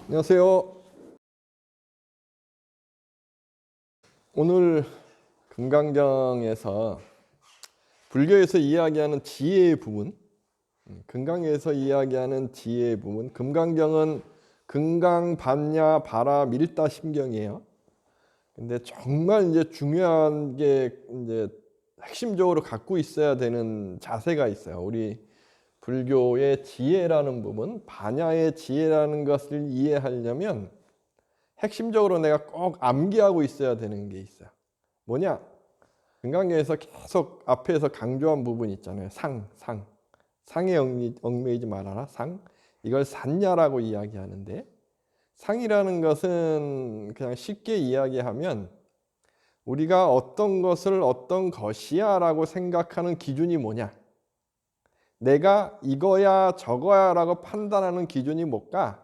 안녕하세요. 오늘 금강경에서 불교에서 이야기하는 지혜의 부분, 금강에서 이야기하는 지혜의 부분, 금강경은 금강, 반야, 바라, 밀다 심경이에요. 근데 정말 이제 중요한 게 이제 핵심적으로 갖고 있어야 되는 자세가 있어요. 우리 불교의 지혜라는 부분, 반야의 지혜라는 것을 이해하려면 핵심적으로 내가 꼭 암기하고 있어야 되는 게 있어요. 뭐냐? 금강경에서 계속 앞에서 강조한 부분 있잖아요. 상에 얽매이지 말아라. 상. 이걸 산야라고 이야기하는데, 상이라는 것은 그냥 쉽게 이야기하면 우리가 어떤 것을 어떤 것이야 라고 생각하는 기준이 뭐냐, 내가 이거야 저거야 라고 판단하는 기준이 뭘까?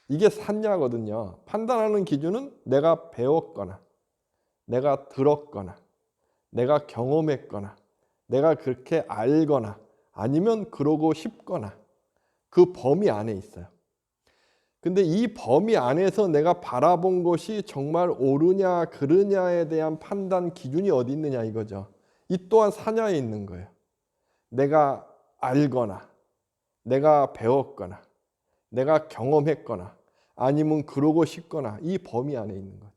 이게 산야거든요. 판단하는 기준은 내가 배웠거나 내가 들었거나 내가 경험했거나 내가 그렇게 알거나 아니면 그러고 싶거나 그 범위 안에 있어요. 근데 이 범위 안에서 내가 바라본 것이 정말 옳으냐 그르냐에 대한 판단 기준이 어디 있느냐 이거죠. 이 또한 산야에 있는 거예요. 내가 알거나 내가 배웠거나 내가 경험했거나 아니면 그러고 싶거나 이 범위 안에 있는 거죠.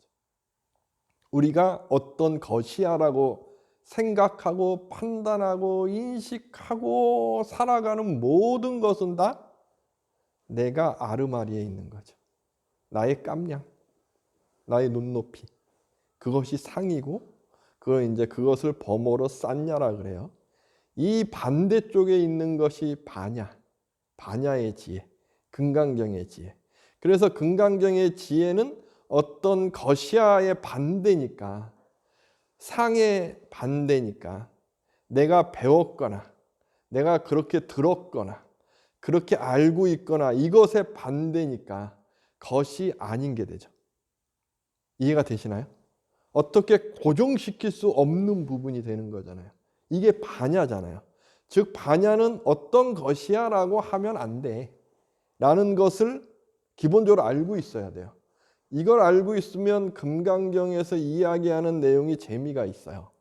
우리가 어떤 것이야 라고 생각하고 판단하고 인식하고 살아가는 모든 것은 다 내가 아르마리에 있는 거죠. 나의 깜냥, 나의 눈높이, 그것이 상이고 그것을 범어로 싼냐라 그래요. 이 반대쪽에 있는 것이 반야의 지혜, 금강경의 지혜. 그래서 금강경의 지혜는 어떤 것이야의 반대니까, 상의 반대니까, 내가 배웠거나 내가 그렇게 들었거나 그렇게 알고 있거나 이것의 반대니까 것이 아닌 게 되죠. 이해가 되시나요? 어떻게 고정시킬 수 없는 부분이 되는 거잖아요. 이게 반야잖아요. 즉 반야는 어떤 것이야 라고 하면 안 돼 라는 것을 기본적으로 알고 있어야 돼요. 이걸 알고 있으면 금강경에서 이야기하는 내용이 재미가 있어요.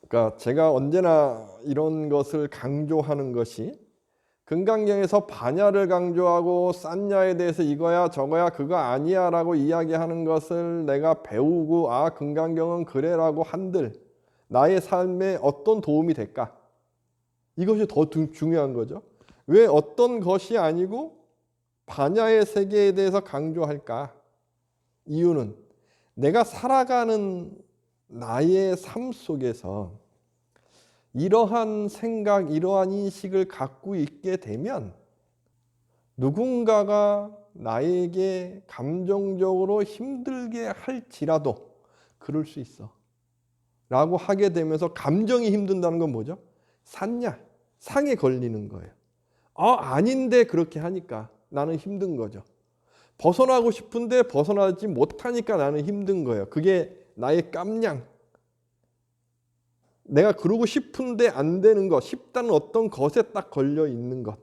그러니까 제가 언제나 이런 것을 강조하는 것이, 금강경에서 반야를 강조하고 싼야에 대해서 이거야 저거야 그거 아니야 라고 이야기하는 것을 내가 배우고 금강경은 그래라고 한들 나의 삶에 어떤 도움이 될까? 이것이 더 중요한 거죠. 왜 어떤 것이 아니고 반야의 세계에 대해서 강조할까? 이유는 내가 살아가는 나의 삶 속에서 이러한 생각, 이러한 인식을 갖고 있게 되면 누군가가 나에게 감정적으로 힘들게 할지라도 그럴 수 있어 라고 하게 되면서, 감정이 힘든다는 건 뭐죠? 상에 걸리는 거예요. 아닌데 그렇게 하니까 나는 힘든 거죠. 벗어나고 싶은데 벗어나지 못하니까 나는 힘든 거예요. 그게 나의 깜냥, 내가 그러고 싶은데 안 되는 것, 싶다는 어떤 것에 딱 걸려 있는 것.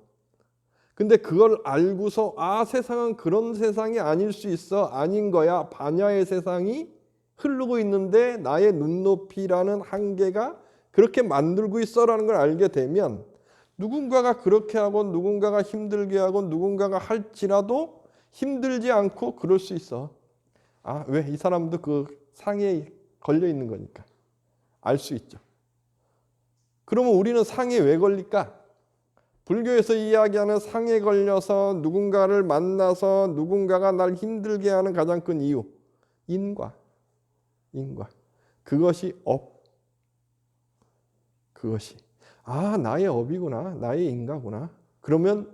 근데 그걸 알고서 세상은 그런 세상이 아닐 수 있어, 아닌 거야, 반야의 세상이 흐르고 있는데 나의 눈높이라는 한계가 그렇게 만들고 있어라는 걸 알게 되면, 누군가가 그렇게 하고 누군가가 힘들게 하고 누군가가 할지라도 힘들지 않고 그럴 수 있어. 왜? 이 사람도 그 상에 걸려 있는 거니까 알 수 있죠. 그러면 우리는 상에 왜 걸릴까? 불교에서 이야기하는 상에 걸려서 누군가를 만나서 누군가가 날 힘들게 하는 가장 큰 이유, 인과. 그것이 그것이 나의 업이구나, 나의 인과구나. 그러면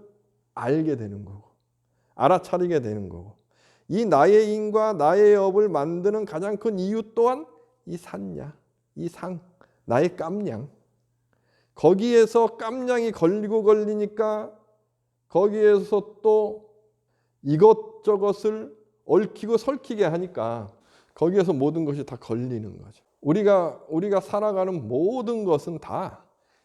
알게 되는 거고, 알아차리게 되는 거고, 이 나의 인과 나의 업을 만드는 가장 큰 이유 또한 이 산야, 이 상, 나의 깜냥. 거기에서 깜냥이 걸리니까 거기에서 또 이것저것을 얽히고 설키게 하니까 거기에서 모든 것이 다 걸리는 거죠. 우리가 살아가는 모든 것은 다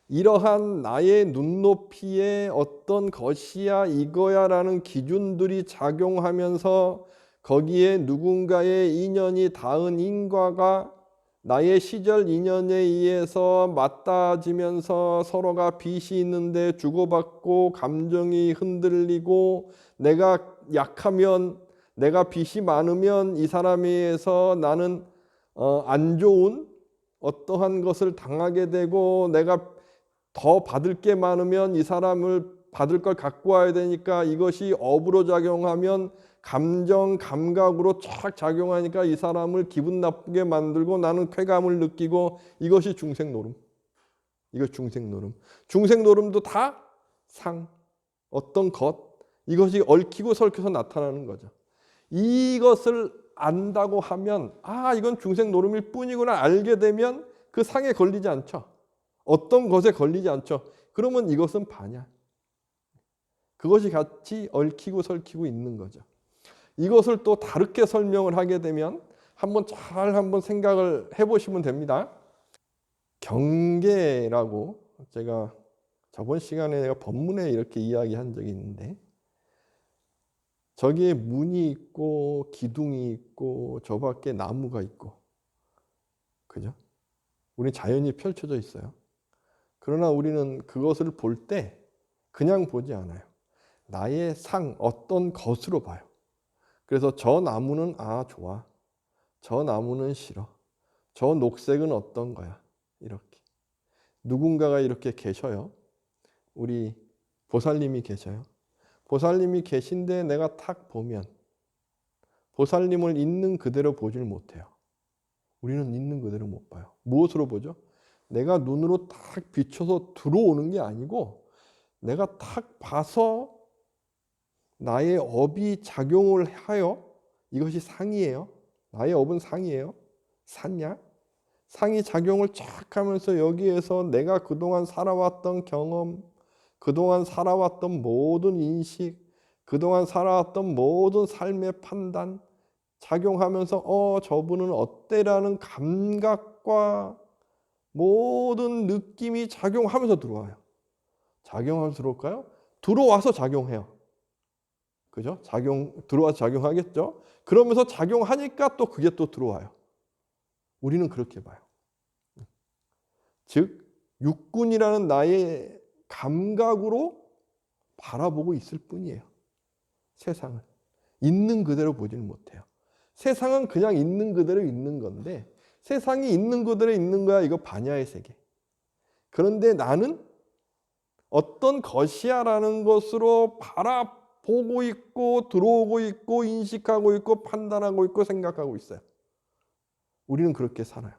이러한 나의 눈높이에 어떤 것이야 이거야 라는 기준들이 작용하면서 거기에 누군가의 인연이 닿은 인과가 나의 시절 인연에 의해서 맞닿아지면서 서로가 빚이 있는데 주고받고 감정이 흔들리고 내가 약하면 내가 빚이 많으면 이 사람에 의해서 나는 안 좋은 어떠한 것을 당하게 되고 내가 더 받을 게 많으면 이 사람을 받을 걸 갖고 와야 되니까 이것이 업으로 작용하면 감정, 감각으로 쫙 작용하니까 이 사람을 기분 나쁘게 만들고 나는 쾌감을 느끼고 이것이 중생노름. 이것 중생노름. 중생노름도 다 상, 어떤 것, 이것이 얽히고 설켜서 나타나는 거죠. 이것을 안다고 하면 이건 중생노름일 뿐이구나 알게 되면 그 상에 걸리지 않죠. 어떤 것에 걸리지 않죠. 그러면 이것은 반야. 그것이 같이 얽히고 설키고 있는 거죠. 이것을 또 다르게 설명을 하게 되면 한번 생각을 해보시면 됩니다. 경계라고 제가 저번 시간에 내가 법문에 이렇게 이야기한 적이 있는데 저기에 문이 있고 기둥이 있고 저 밖에 나무가 있고 그죠? 우리 자연이 펼쳐져 있어요. 그러나 우리는 그것을 볼 때 그냥 보지 않아요. 나의 상, 어떤 것으로 봐요. 그래서 저 나무는 좋아. 저 나무는 싫어. 저 녹색은 어떤 거야. 이렇게. 누군가가 이렇게 계셔요. 우리 보살님이 계셔요. 보살님이 계신데 내가 탁 보면 보살님을 있는 그대로 보질 못해요. 우리는 있는 그대로 못 봐요. 무엇으로 보죠? 내가 눈으로 탁 비춰서 들어오는 게 아니고 내가 탁 봐서 나의 업이 작용을 하여 이것이 상이에요. 나의 업은 상이에요. 샀냐? 상이 작용을 쫙 하면서 여기에서 내가 그동안 살아왔던 경험, 그동안 살아왔던 모든 인식, 그동안 살아왔던 모든 삶의 판단 작용하면서 저분은 어때라는 감각과 모든 느낌이 작용하면서 들어와요. 작용하면서 들어올까요? 들어와서 작용해요. 그죠? 들어와서 작용하겠죠? 그러면서 작용하니까 또 그게 또 들어와요. 우리는 그렇게 봐요. 즉, 육군이라는 나의 감각으로 바라보고 있을 뿐이에요. 세상을. 있는 그대로 보지는 못해요. 세상은 그냥 있는 그대로 있는 건데 세상이 있는 그대로 있는 거야. 이거 반야의 세계. 그런데 나는 어떤 것이야 라는 것으로 바라보고 있고 들어오고 있고 인식하고 있고 판단하고 있고 생각하고 있어요. 우리는 그렇게 살아요.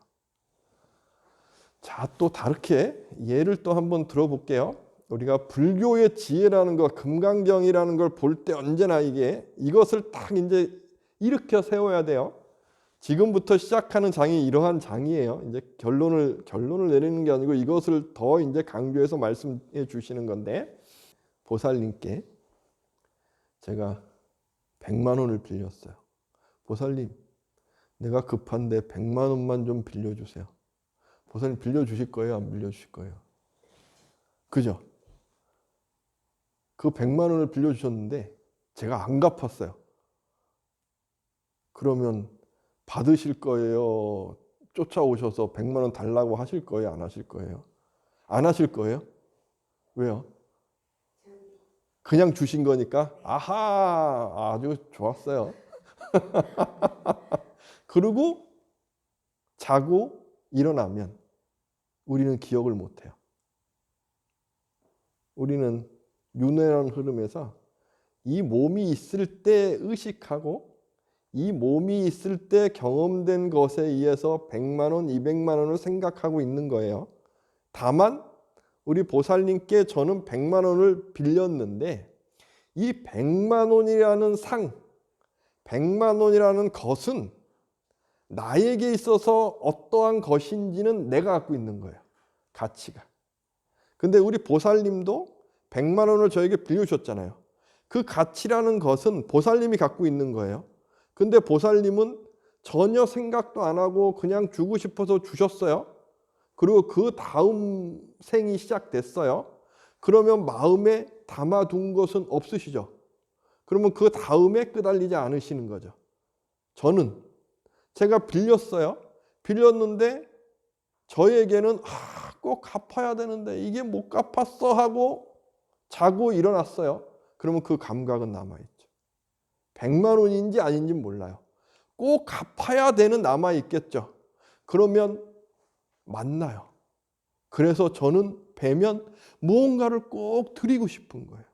자, 또 다르게 예를 또 한번 들어볼게요. 우리가 불교의 지혜라는 것, 금강경이라는 걸 볼 때 언제나 이것을 딱 이제 일으켜 세워야 돼요. 지금부터 시작하는 장이 이러한 장이에요. 이제 결론을 내리는 게 아니고 이것을 더 이제 강조해서 말씀해 주시는 건데 보살님께 제가 100만 원을 빌렸어요. 보살님, 내가 급한데 100만 원만 좀 빌려주세요. 보살님 빌려주실 거예요? 안 빌려주실 거예요? 그죠? 그 100만 원을 빌려주셨는데 제가 안 갚았어요. 그러면 받으실 거예요? 쫓아오셔서 100만 원 달라고 하실 거예요? 안 하실 거예요? 안 하실 거예요? 왜요? 그냥 주신 거니까? 아하, 아주 좋았어요. 그리고 자고 일어나면 우리는 기억을 못해요. 우리는 윤회라는 흐름에서 이 몸이 있을 때 의식하고 이 몸이 있을 때 경험된 것에 의해서 100만 원, 200만 원을 생각하고 있는 거예요. 다만 우리 보살님께 저는 100만 원을 빌렸는데 이 100만 원이라는 상, 100만 원이라는 것은 나에게 있어서 어떠한 것인지는 내가 갖고 있는 거예요. 가치가. 근데 우리 보살님도 100만 원을 저에게 빌려주셨잖아요. 그 가치라는 것은 보살님이 갖고 있는 거예요. 근데 보살님은 전혀 생각도 안 하고 그냥 주고 싶어서 주셨어요. 그리고 그 다음 생이 시작됐어요. 그러면 마음에 담아둔 것은 없으시죠. 그러면 그 다음에 끄달리지 않으시는 거죠. 저는 제가 빌렸어요. 빌렸는데 저에게는 꼭 갚아야 되는데 이게 못 갚았어 하고 자고 일어났어요. 그러면 그 감각은 남아있죠. 100만 원인지 아닌지 몰라요. 꼭 갚아야 되는 남아있겠죠. 그러면 만나요. 그래서 저는 뵈면 무언가를 꼭 드리고 싶은 거예요.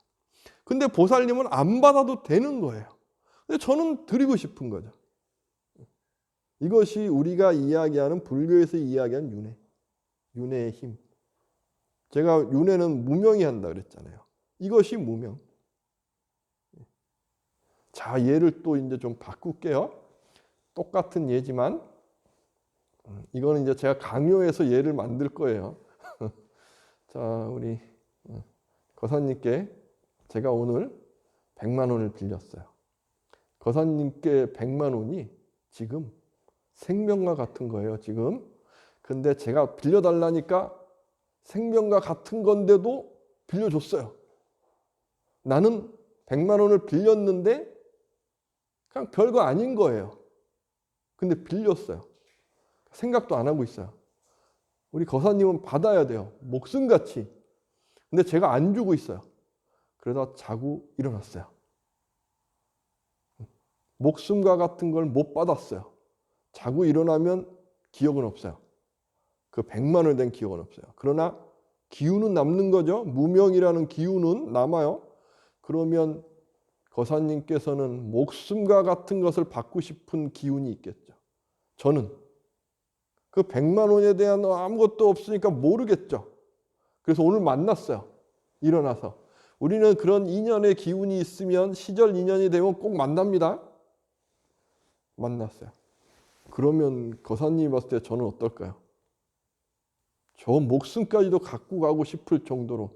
근데 보살님은 안 받아도 되는 거예요. 근데 저는 드리고 싶은 거죠. 이것이 우리가 이야기하는 불교에서 이야기하는 윤회. 윤회의 힘. 제가 윤회는 무명이 한다 그랬잖아요. 이것이 무명. 자, 예를 또 이제 좀 바꿀게요. 똑같은 예지만 이거는 이제 제가 강요해서 예를 만들 거예요. 자, 우리 거사님께 제가 오늘 100만 원을 빌렸어요. 거사님께 100만 원이 지금 생명과 같은 거예요, 지금. 근데 제가 빌려달라니까 생명과 같은 건데도 빌려줬어요. 나는 100만 원을 빌렸는데 그냥 별거 아닌 거예요. 근데 빌렸어요. 생각도 안 하고 있어요. 우리 거사님은 받아야 돼요. 목숨같이. 근데 제가 안 주고 있어요. 그러다 자고 일어났어요. 목숨과 같은 걸 못 받았어요. 자고 일어나면 기억은 없어요. 그 100만 원 된 기억은 없어요. 그러나 기운은 남는 거죠. 무명이라는 기운은 남아요. 그러면 거사님께서는 목숨과 같은 것을 받고 싶은 기운이 있겠죠. 저는 그 100만 원에 대한 아무것도 없으니까 모르겠죠. 그래서 오늘 만났어요. 일어나서. 우리는 그런 인연의 기운이 있으면 시절 인연이 되면 꼭 만납니다. 만났어요. 그러면 거사님이 봤을 때 저는 어떨까요? 저 목숨까지도 갖고 가고 싶을 정도로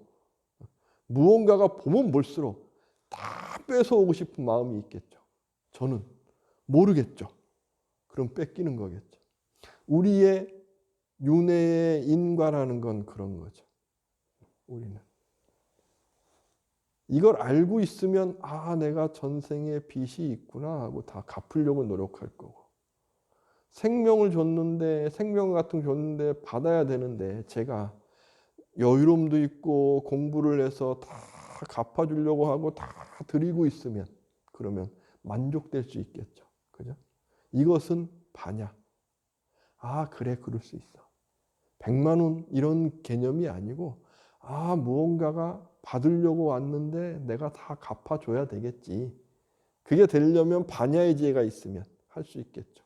무언가가 보면 볼수록 다 뺏어오고 싶은 마음이 있겠죠. 저는 모르겠죠. 그럼 뺏기는 거겠죠. 우리의 윤회의 인과라는 건 그런 거죠. 우리는 이걸 알고 있으면 내가 전생에 빚이 있구나 하고 다 갚으려고 노력할 거고, 생명을 줬는데 생명 같은 거 줬는데 받아야 되는데 제가 여유로움도 있고 공부를 해서 다 갚아주려고 하고 다 드리고 있으면 그러면 만족될 수 있겠죠. 그죠? 이것은 반야. 그래, 그럴 수 있어. 100만 원 이런 개념이 아니고 무언가가 받으려고 왔는데 내가 다 갚아줘야 되겠지. 그게 되려면 반야의 지혜가 있으면 할 수 있겠죠.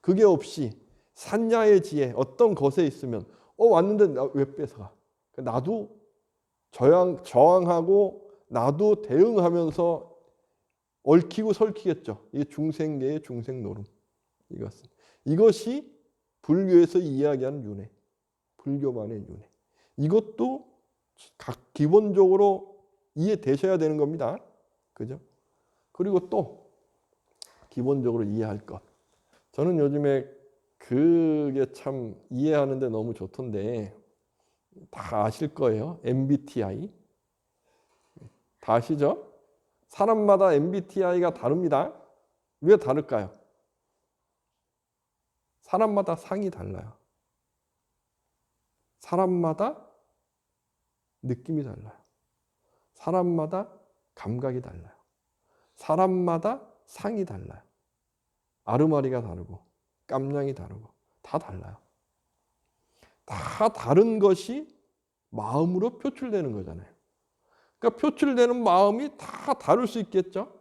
그게 없이 산야의 지혜, 어떤 것에 있으면 왔는데 나 왜 뺏어가? 나도 저항하고 나도 대응하면서 얽히고 설키겠죠. 이게 중생계의 중생노름. 이것이 불교에서 이야기하는 윤회, 불교만의 윤회. 이것도 기본적으로 이해되셔야 되는 겁니다. 그죠? 그리고 또 기본적으로 이해할 것. 저는 요즘에 그게 참 이해하는데 너무 좋던데 다 아실 거예요. MBTI. 다 아시죠? 사람마다 MBTI가 다릅니다. 왜 다를까요? 사람마다 상이 달라요. 사람마다 느낌이 달라요. 사람마다 감각이 달라요. 사람마다 상이 달라요. 아르마리가 다르고 깜냥이 다르고 다 달라요. 다 다른 것이 마음으로 표출되는 거잖아요. 그러니까 표출되는 마음이 다 다를 수 있겠죠.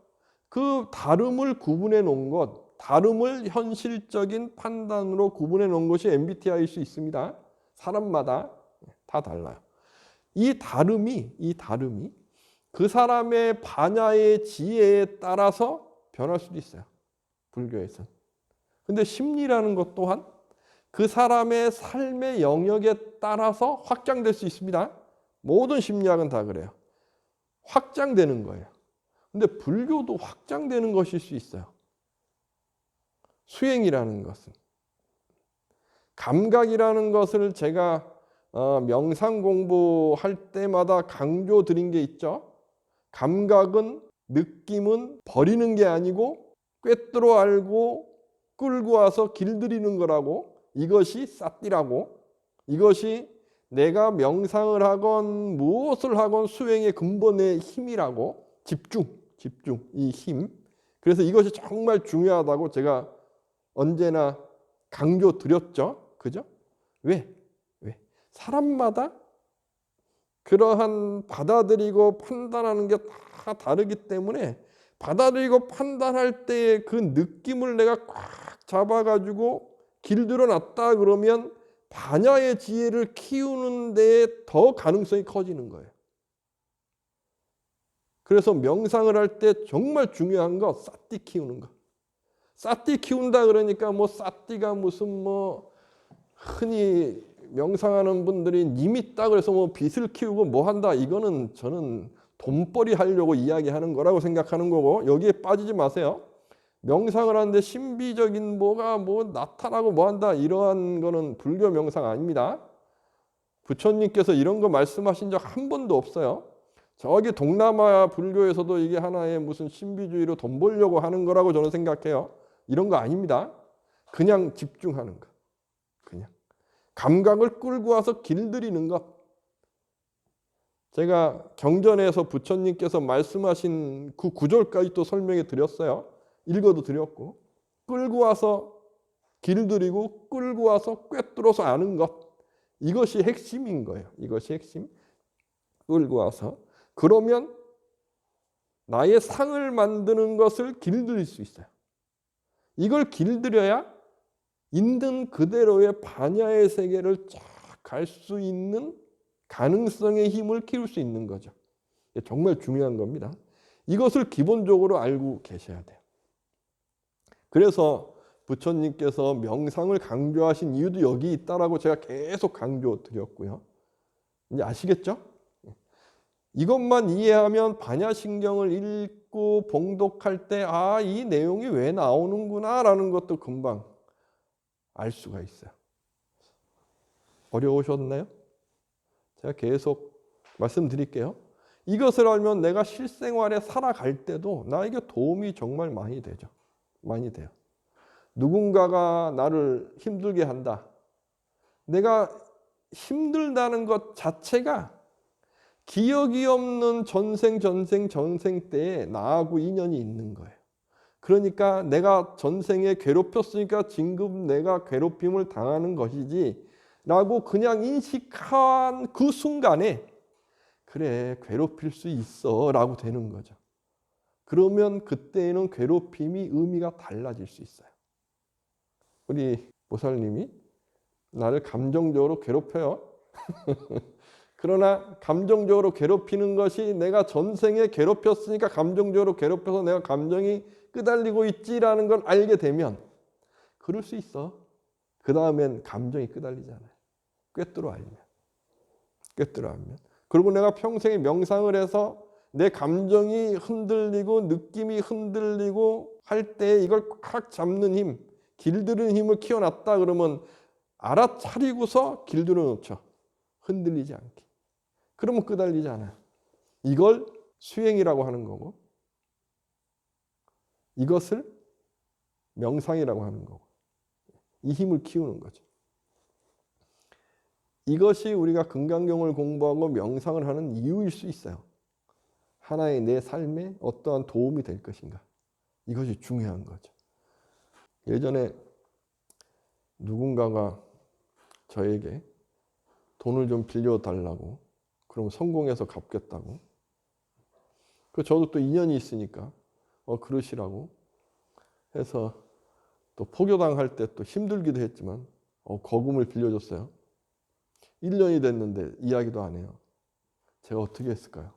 그 다름을 구분해 놓은 것, 다름을 현실적인 판단으로 구분해 놓은 것이 MBTI일 수 있습니다. 사람마다 다 달라요. 이 다름이 그 사람의 반야의 지혜에 따라서 변할 수도 있어요. 불교에서는. 근데 심리라는 것 또한 그 사람의 삶의 영역에 따라서 확장될 수 있습니다. 모든 심리학은 다 그래요. 확장되는 거예요. 근데 불교도 확장되는 것일 수 있어요. 수행이라는 것은. 감각이라는 것을 제가 명상 공부할 때마다 강조 드린 게 있죠. 감각은, 느낌은 버리는 게 아니고 꿰뚫어 알고 끌고 와서 길들이는 거라고. 이것이 사띠라고. 이것이 내가 명상을 하건 무엇을 하건 수행의 근본의 힘이라고. 집중, 이 힘. 그래서 이것이 정말 중요하다고 제가 언제나 강조 드렸죠. 그죠? 왜? 사람마다 그러한 받아들이고 판단하는 게 다 다르기 때문에 받아들이고 판단할 때의 그 느낌을 내가 꽉 잡아가지고 길들여 놨다 그러면 반야의 지혜를 키우는 데에 더 가능성이 커지는 거예요. 그래서 명상을 할 때 정말 중요한 거 사띠 키우는 거. 사띠 키운다 그러니까 뭐 사띠가 무슨 뭐 흔히 명상하는 분들이 님 있다 그래서 뭐 빚을 키우고 뭐 한다, 이거는 저는 돈벌이 하려고 이야기하는 거라고 생각하는 거고, 여기에 빠지지 마세요. 명상을 하는데 신비적인 뭐가 뭐 나타나고 뭐 한다, 이러한 거는 불교 명상 아닙니다. 부처님께서 이런 거 말씀하신 적 한 번도 없어요. 저기 동남아 불교에서도 이게 하나의 무슨 신비주의로 돈 벌려고 하는 거라고 저는 생각해요. 이런 거 아닙니다. 그냥 집중하는 거. 그냥 감각을 끌고 와서 길들이는 것. 제가 경전에서 부처님께서 말씀하신 그 구절까지 또 설명해 드렸어요. 읽어도 드렸고. 끌고 와서 길들이고 끌고 와서 꿰뚫어서 아는 것. 이것이 핵심인 거예요. 이것이 핵심. 끌고 와서. 그러면 나의 상을 만드는 것을 길들일 수 있어요. 이걸 길들여야 있는 그대로의 반야의 세계를 쫙 갈 수 있는 가능성의 힘을 키울 수 있는 거죠. 정말 중요한 겁니다. 이것을 기본적으로 알고 계셔야 돼요. 그래서 부처님께서 명상을 강조하신 이유도 여기 있다라고 제가 계속 강조 드렸고요. 이제 아시겠죠? 이것만 이해하면 반야신경을 읽고 봉독할 때 이 내용이 왜 나오는구나 라는 것도 금방 알 수가 있어요. 어려우셨나요? 제가 계속 말씀드릴게요. 이것을 알면 내가 실생활에 살아갈 때도 나에게 도움이 정말 많이 되죠. 많이 돼요. 누군가가 나를 힘들게 한다. 내가 힘들다는 것 자체가 기억이 없는 전생 때에 나하고 인연이 있는 거예요. 그러니까 내가 전생에 괴롭혔으니까 지금 내가 괴롭힘을 당하는 것이지 라고 그냥 인식한 그 순간에 그래, 괴롭힐 수 있어 라고 되는 거죠. 그러면 그때는 괴롭힘이 의미가 달라질 수 있어요. 우리 보살님이 나를 감정적으로 괴롭혀요. 그러나 감정적으로 괴롭히는 것이 내가 전생에 괴롭혔으니까 감정적으로 괴롭혀서 내가 감정이 끄달리고 있지라는 걸 알게 되면 그럴 수 있어. 그 다음엔 감정이 끄달리잖아요. 꿰뚫어 알면. 그리고 내가 평생에 명상을 해서 내 감정이 흔들리고 느낌이 흔들리고 할 때 이걸 꽉 잡는 힘, 길들이는 힘을 키워놨다 그러면 알아차리고서 길들여 놓죠. 흔들리지 않게. 그러면 끄달리지 않아요. 이걸 수행이라고 하는 거고 이것을 명상이라고 하는 거고 이 힘을 키우는 거죠. 이것이 우리가 금강경을 공부하고 명상을 하는 이유일 수 있어요. 하나의 내 삶에 어떠한 도움이 될 것인가. 이것이 중요한 거죠. 예전에 누군가가 저에게 돈을 좀 빌려달라고 그럼 성공해서 갚겠다고 저도 또 인연이 있으니까 그러시라고 해서 또 포교당 할 때 또 힘들기도 했지만 거금을 빌려줬어요. 1년이 됐는데 이야기도 안 해요. 제가 어떻게 했을까요?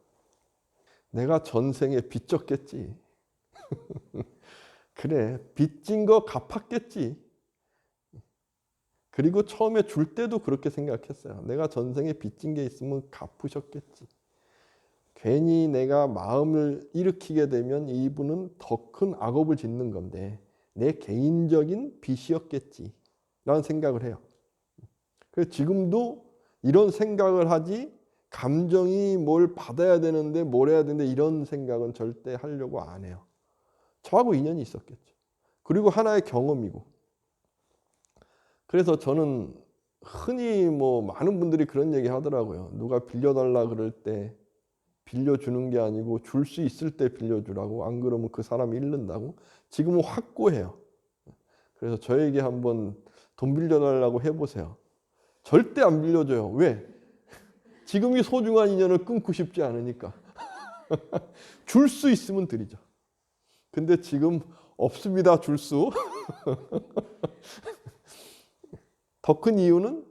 내가 전생에 빚졌겠지. 그래, 빚진 거 갚았겠지. 그리고 처음에 줄 때도 그렇게 생각했어요. 내가 전생에 빚진 게 있으면 갚으셨겠지. 괜히 내가 마음을 일으키게 되면 이분은 더 큰 악업을 짓는 건데 내 개인적인 빚이었겠지 라는 생각을 해요. 그래서 지금도 이런 생각을 하지 감정이 뭘 받아야 되는데 뭘 해야 되는데 이런 생각은 절대 하려고 안 해요. 저하고 인연이 있었겠죠. 그리고 하나의 경험이고. 그래서 저는 흔히 뭐 많은 분들이 그런 얘기 하더라고요. 누가 빌려달라 그럴 때 빌려주는 게 아니고 줄 수 있을 때 빌려주라고. 안 그러면 그 사람이 잃는다고. 지금은 확고해요. 그래서 저에게 한번 돈 빌려달라고 해보세요. 절대 안 빌려줘요. 왜? 지금이 소중한 인연을 끊고 싶지 않으니까. 줄 수 있으면 드리죠. 근데 지금 없습니다. 줄 수. 더 큰 이유는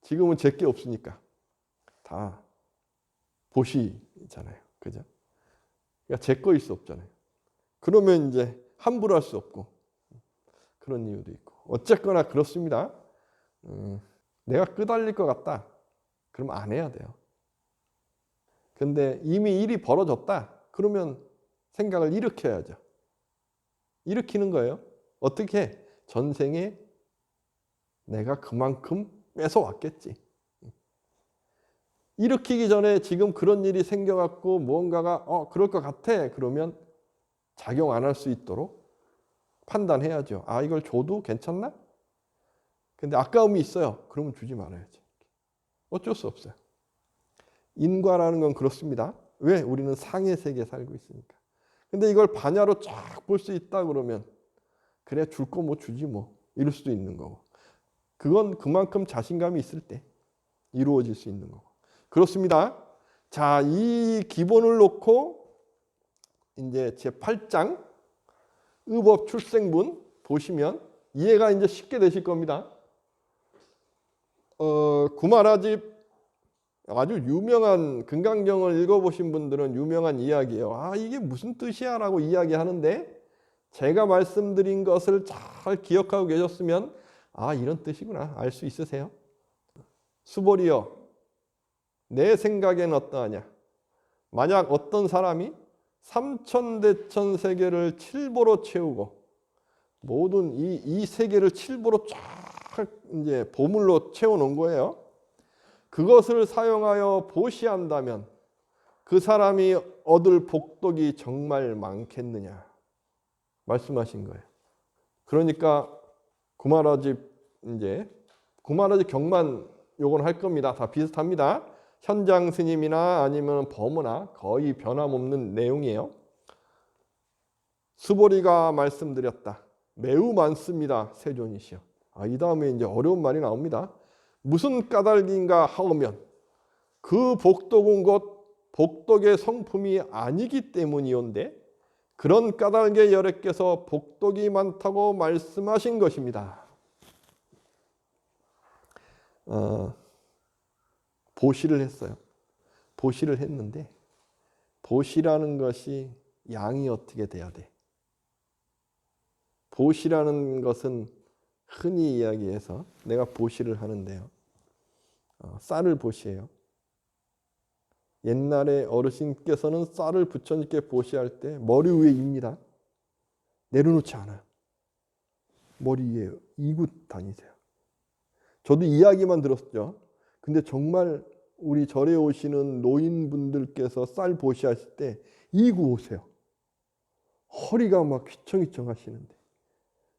지금은 제게 없으니까. 다 보시잖아요. 그죠? 그러니까 제 거일 수 없잖아요. 그러면 이제 함부로 할 수 없고 그런 이유도 있고. 어쨌거나 그렇습니다. 내가 끄달릴 것 같다. 그럼 안 해야 돼요. 근데 이미 일이 벌어졌다. 그러면 생각을 일으켜야죠. 일으키는 거예요. 어떻게? 전생에 내가 그만큼 뺏어왔겠지. 일으키기 전에 지금 그런 일이 생겨갖고 무언가가 그럴 것 같아. 그러면 작용 안 할 수 있도록 판단해야죠. 아, 이걸 줘도 괜찮나? 근데 아까움이 있어요. 그러면 주지 말아야지. 어쩔 수 없어요. 인과라는 건 그렇습니다. 왜? 우리는 상의 세계에 살고 있으니까. 근데 이걸 반야로 쫙 볼 수 있다 그러면 그래 줄 거 뭐 주지 뭐 이럴 수도 있는 거고. 그건 그만큼 자신감이 있을 때 이루어질 수 있는 거고. 그렇습니다. 자, 이 기본을 놓고 이제 제 8장 의법 출생문 보시면 이해가 이제 쉽게 되실 겁니다. 구마라집 아주 유명한 금강경을 읽어보신 분들은 유명한 이야기예요. 아, 이게 무슨 뜻이야? 라고 이야기하는데 제가 말씀드린 것을 잘 기억하고 계셨으면 아, 이런 뜻이구나. 알 수 있으세요? 수보리여, 내 생각엔 어떠하냐? 만약 어떤 사람이 삼천대천 세계를 칠보로 채우고 모든 이 세계를 칠보로 쫙 이제 보물로 채워놓은 거예요. 그것을 사용하여 보시한다면 그 사람이 얻을 복덕이 정말 많겠느냐 말씀하신 거예요. 그러니까 구마라집 이제 구마라집 경만 요건 할 겁니다. 다 비슷합니다. 현장 스님이나 아니면 범어나 거의 변함없는 내용이에요. 수보리가 말씀드렸다. 매우 많습니다. 세존이시여. 이 다음에 이제 어려운 말이 나옵니다. 무슨 까닭인가 하오면 그 복덕은 곧 복덕의 성품이 아니기 때문이온데 그런 까닭의 여래께서 복덕이 많다고 말씀하신 것입니다. 보시를 했어요. 보시를 했는데 보시라는 것이 양이 어떻게 돼야 돼? 보시라는 것은 흔히 이야기해서 내가 보시를 하는데요. 쌀을 보시해요. 옛날에 어르신께서는 쌀을 부처님께 보시할 때 머리 위에 입니다. 내려놓지 않아요. 머리 위에 이고 다니세요. 저도 이야기만 들었죠. 근데 정말 우리 절에 오시는 노인분들께서 쌀 보시하실 때 이고 오세요. 허리가 막 휘청휘청 하시는데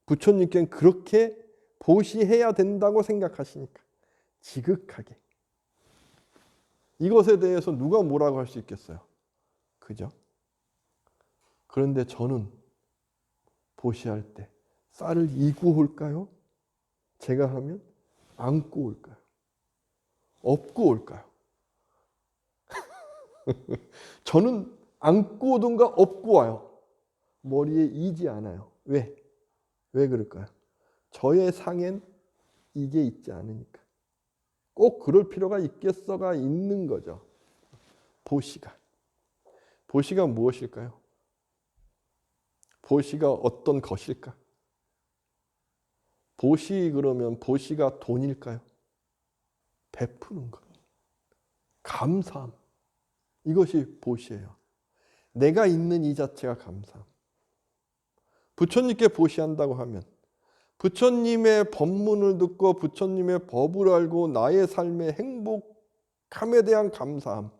부처님께는 그렇게 보시해야 된다고 생각하시니까 지극하게. 이것에 대해서 누가 뭐라고 할 수 있겠어요? 그죠? 그런데 저는 보시할 때 쌀을 이고 올까요? 제가 하면 안고 올까요? 업고 올까요? 저는 안고 오든가 업고 와요. 머리에 이지 않아요. 왜? 왜 그럴까요? 저의 상엔 이게 있지 않으니까. 꼭 그럴 필요가 있겠어가 있는 거죠. 보시가. 보시가 무엇일까요? 보시가 어떤 것일까? 보시 그러면 보시가 돈일까요? 베푸는 것. 감사함. 이것이 보시예요. 내가 있는 이 자체가 감사함. 부처님께 보시한다고 하면 부처님의 법문을 듣고 부처님의 법을 알고 나의 삶의 행복함에 대한 감사함.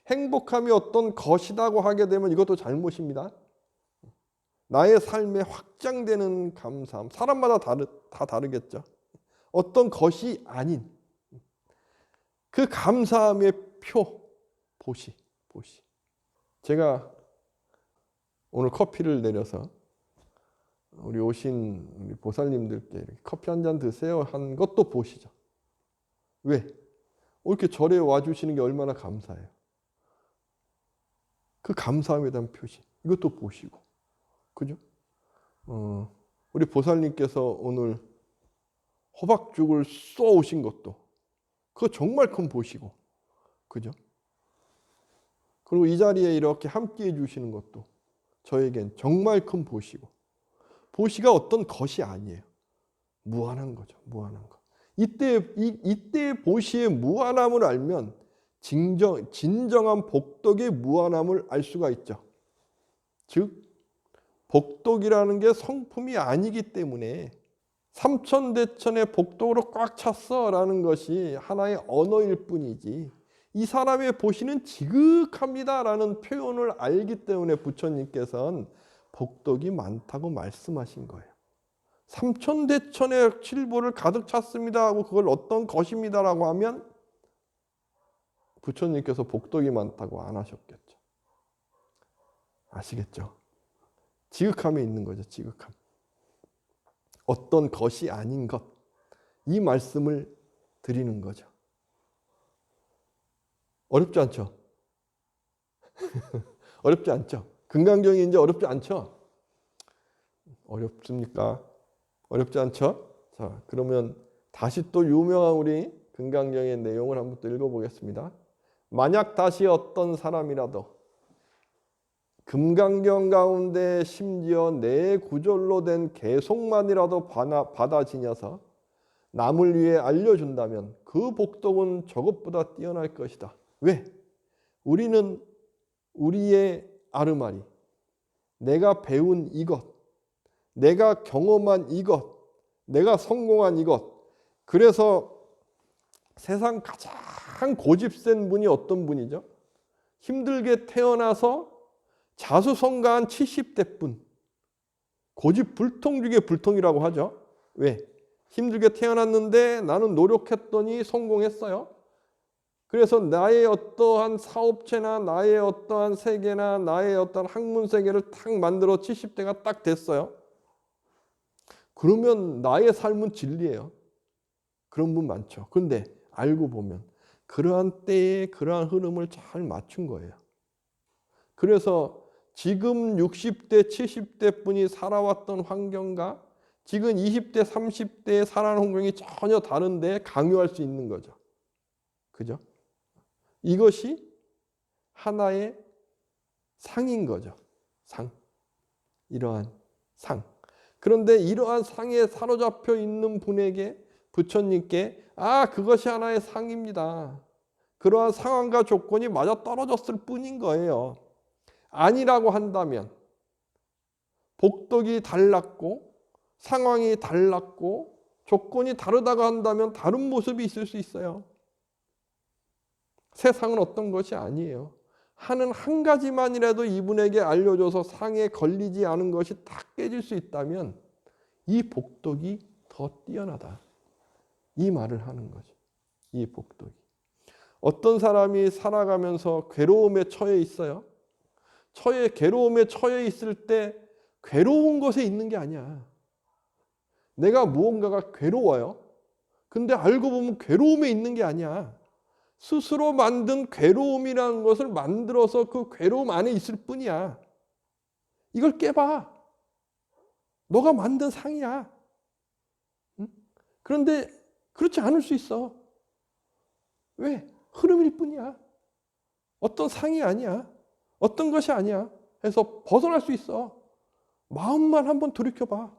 행복함이 어떤 것이라고 하게 되면 이것도 잘못입니다. 나의 삶에 확장되는 감사함. 사람마다 다 다르겠죠. 어떤 것이 아닌 그 감사함의 표, 보시. 제가 오늘 커피를 내려서 우리 오신 우리 보살님들께 이렇게 커피 한 잔 드세요 한 것도 보시죠. 왜? 이렇게 절에 와주시는 게 얼마나 감사해요. 그 감사함에 대한 표시. 이것도 보시고. 그죠? 우리 보살님께서 오늘 호박죽을 쏘아 오신 것도 그거 정말 큰 보시고. 그죠? 그리고 이 자리에 이렇게 함께 해주시는 것도 저에겐 정말 큰 보시고. 보시가 어떤 것이 아니에요. 무한한 거죠. 무한한 거. 이때의 보시의 무한함을 알면 진정한 복덕의 무한함을 알 수가 있죠. 즉 복덕이라는 게 성품이 아니기 때문에 삼천대천의 복덕으로 꽉 찼어 라는 것이 하나의 언어일 뿐이지 이 사람의 보시는 지극합니다 라는 표현을 알기 때문에 부처님께서는 복덕이 많다고 말씀하신 거예요. 삼천대천의 칠보를 가득 찼습니다 하고 그걸 어떤 것입니다 라고 하면 부처님께서 복덕이 많다고 안 하셨겠죠. 아시겠죠? 지극함에 있는 거죠. 지극함. 어떤 것이 아닌 것. 이 말씀을 드리는 거죠. 어렵지 않죠? 어렵지 않죠? 금강경이 이제 어렵지 않죠? 어렵습니까? 어렵지 않죠? 자, 그러면 다시 또 유명한 우리 금강경의 내용을 한번 또 읽어보겠습니다. 만약 다시 어떤 사람이라도 금강경 가운데 심지어 내 구절로 된 개송만이라도 받아 지녀서 남을 위해 알려준다면 그 복덕은 저것보다 뛰어날 것이다. 왜? 우리는 우리의 아르마리, 내가 배운 이것, 내가 경험한 이것, 내가 성공한 이것. 그래서 세상 가장 고집센 분이 어떤 분이죠? 힘들게 태어나서 자수성가한 70대 분. 고집 불통 중에 불통이라고 하죠. 왜? 힘들게 태어났는데 나는 노력했더니 성공했어요. 그래서 나의 어떠한 사업체나 나의 어떠한 세계나 나의 어떠한 학문 세계를 탁 만들어 70대가 딱 됐어요. 그러면 나의 삶은 진리예요. 그런 분 많죠. 그런데 알고 보면 그러한 때에 그러한 흐름을 잘 맞춘 거예요. 그래서 지금 60대, 70대 분이 살아왔던 환경과 지금 20대, 30대에 살아가는 환경이 전혀 다른데 강요할 수 있는 거죠. 그죠? 이것이 하나의 상인 거죠. 상. 이러한 상. 그런데 이러한 상에 사로잡혀 있는 분에게 부처님께 그것이 하나의 상입니다. 그러한 상황과 조건이 맞아 떨어졌을 뿐인 거예요. 아니라고 한다면 복덕이 달랐고 상황이 달랐고 조건이 다르다고 한다면 다른 모습이 있을 수 있어요. 세상은 어떤 것이 아니에요. 하는 한 가지만이라도 이분에게 알려줘서 상에 걸리지 않은 것이 다 깨질 수 있다면 이 복덕이 더 뛰어나다. 이 말을 하는 거죠. 이 복덕이. 어떤 사람이 살아가면서 괴로움에 처해 있어요. 괴로움에 처해 있을 때 괴로운 것에 있는 게 아니야. 내가 무언가가 괴로워요. 근데 알고 보면 괴로움에 있는 게 아니야. 스스로 만든 괴로움이라는 것을 만들어서 그 괴로움 안에 있을 뿐이야. 이걸 깨봐. 너가 만든 상이야. 응? 그런데 그렇지 않을 수 있어. 왜? 흐름일 뿐이야. 어떤 상이 아니야. 어떤 것이 아니야. 해서 벗어날 수 있어. 마음만 한번 돌이켜봐.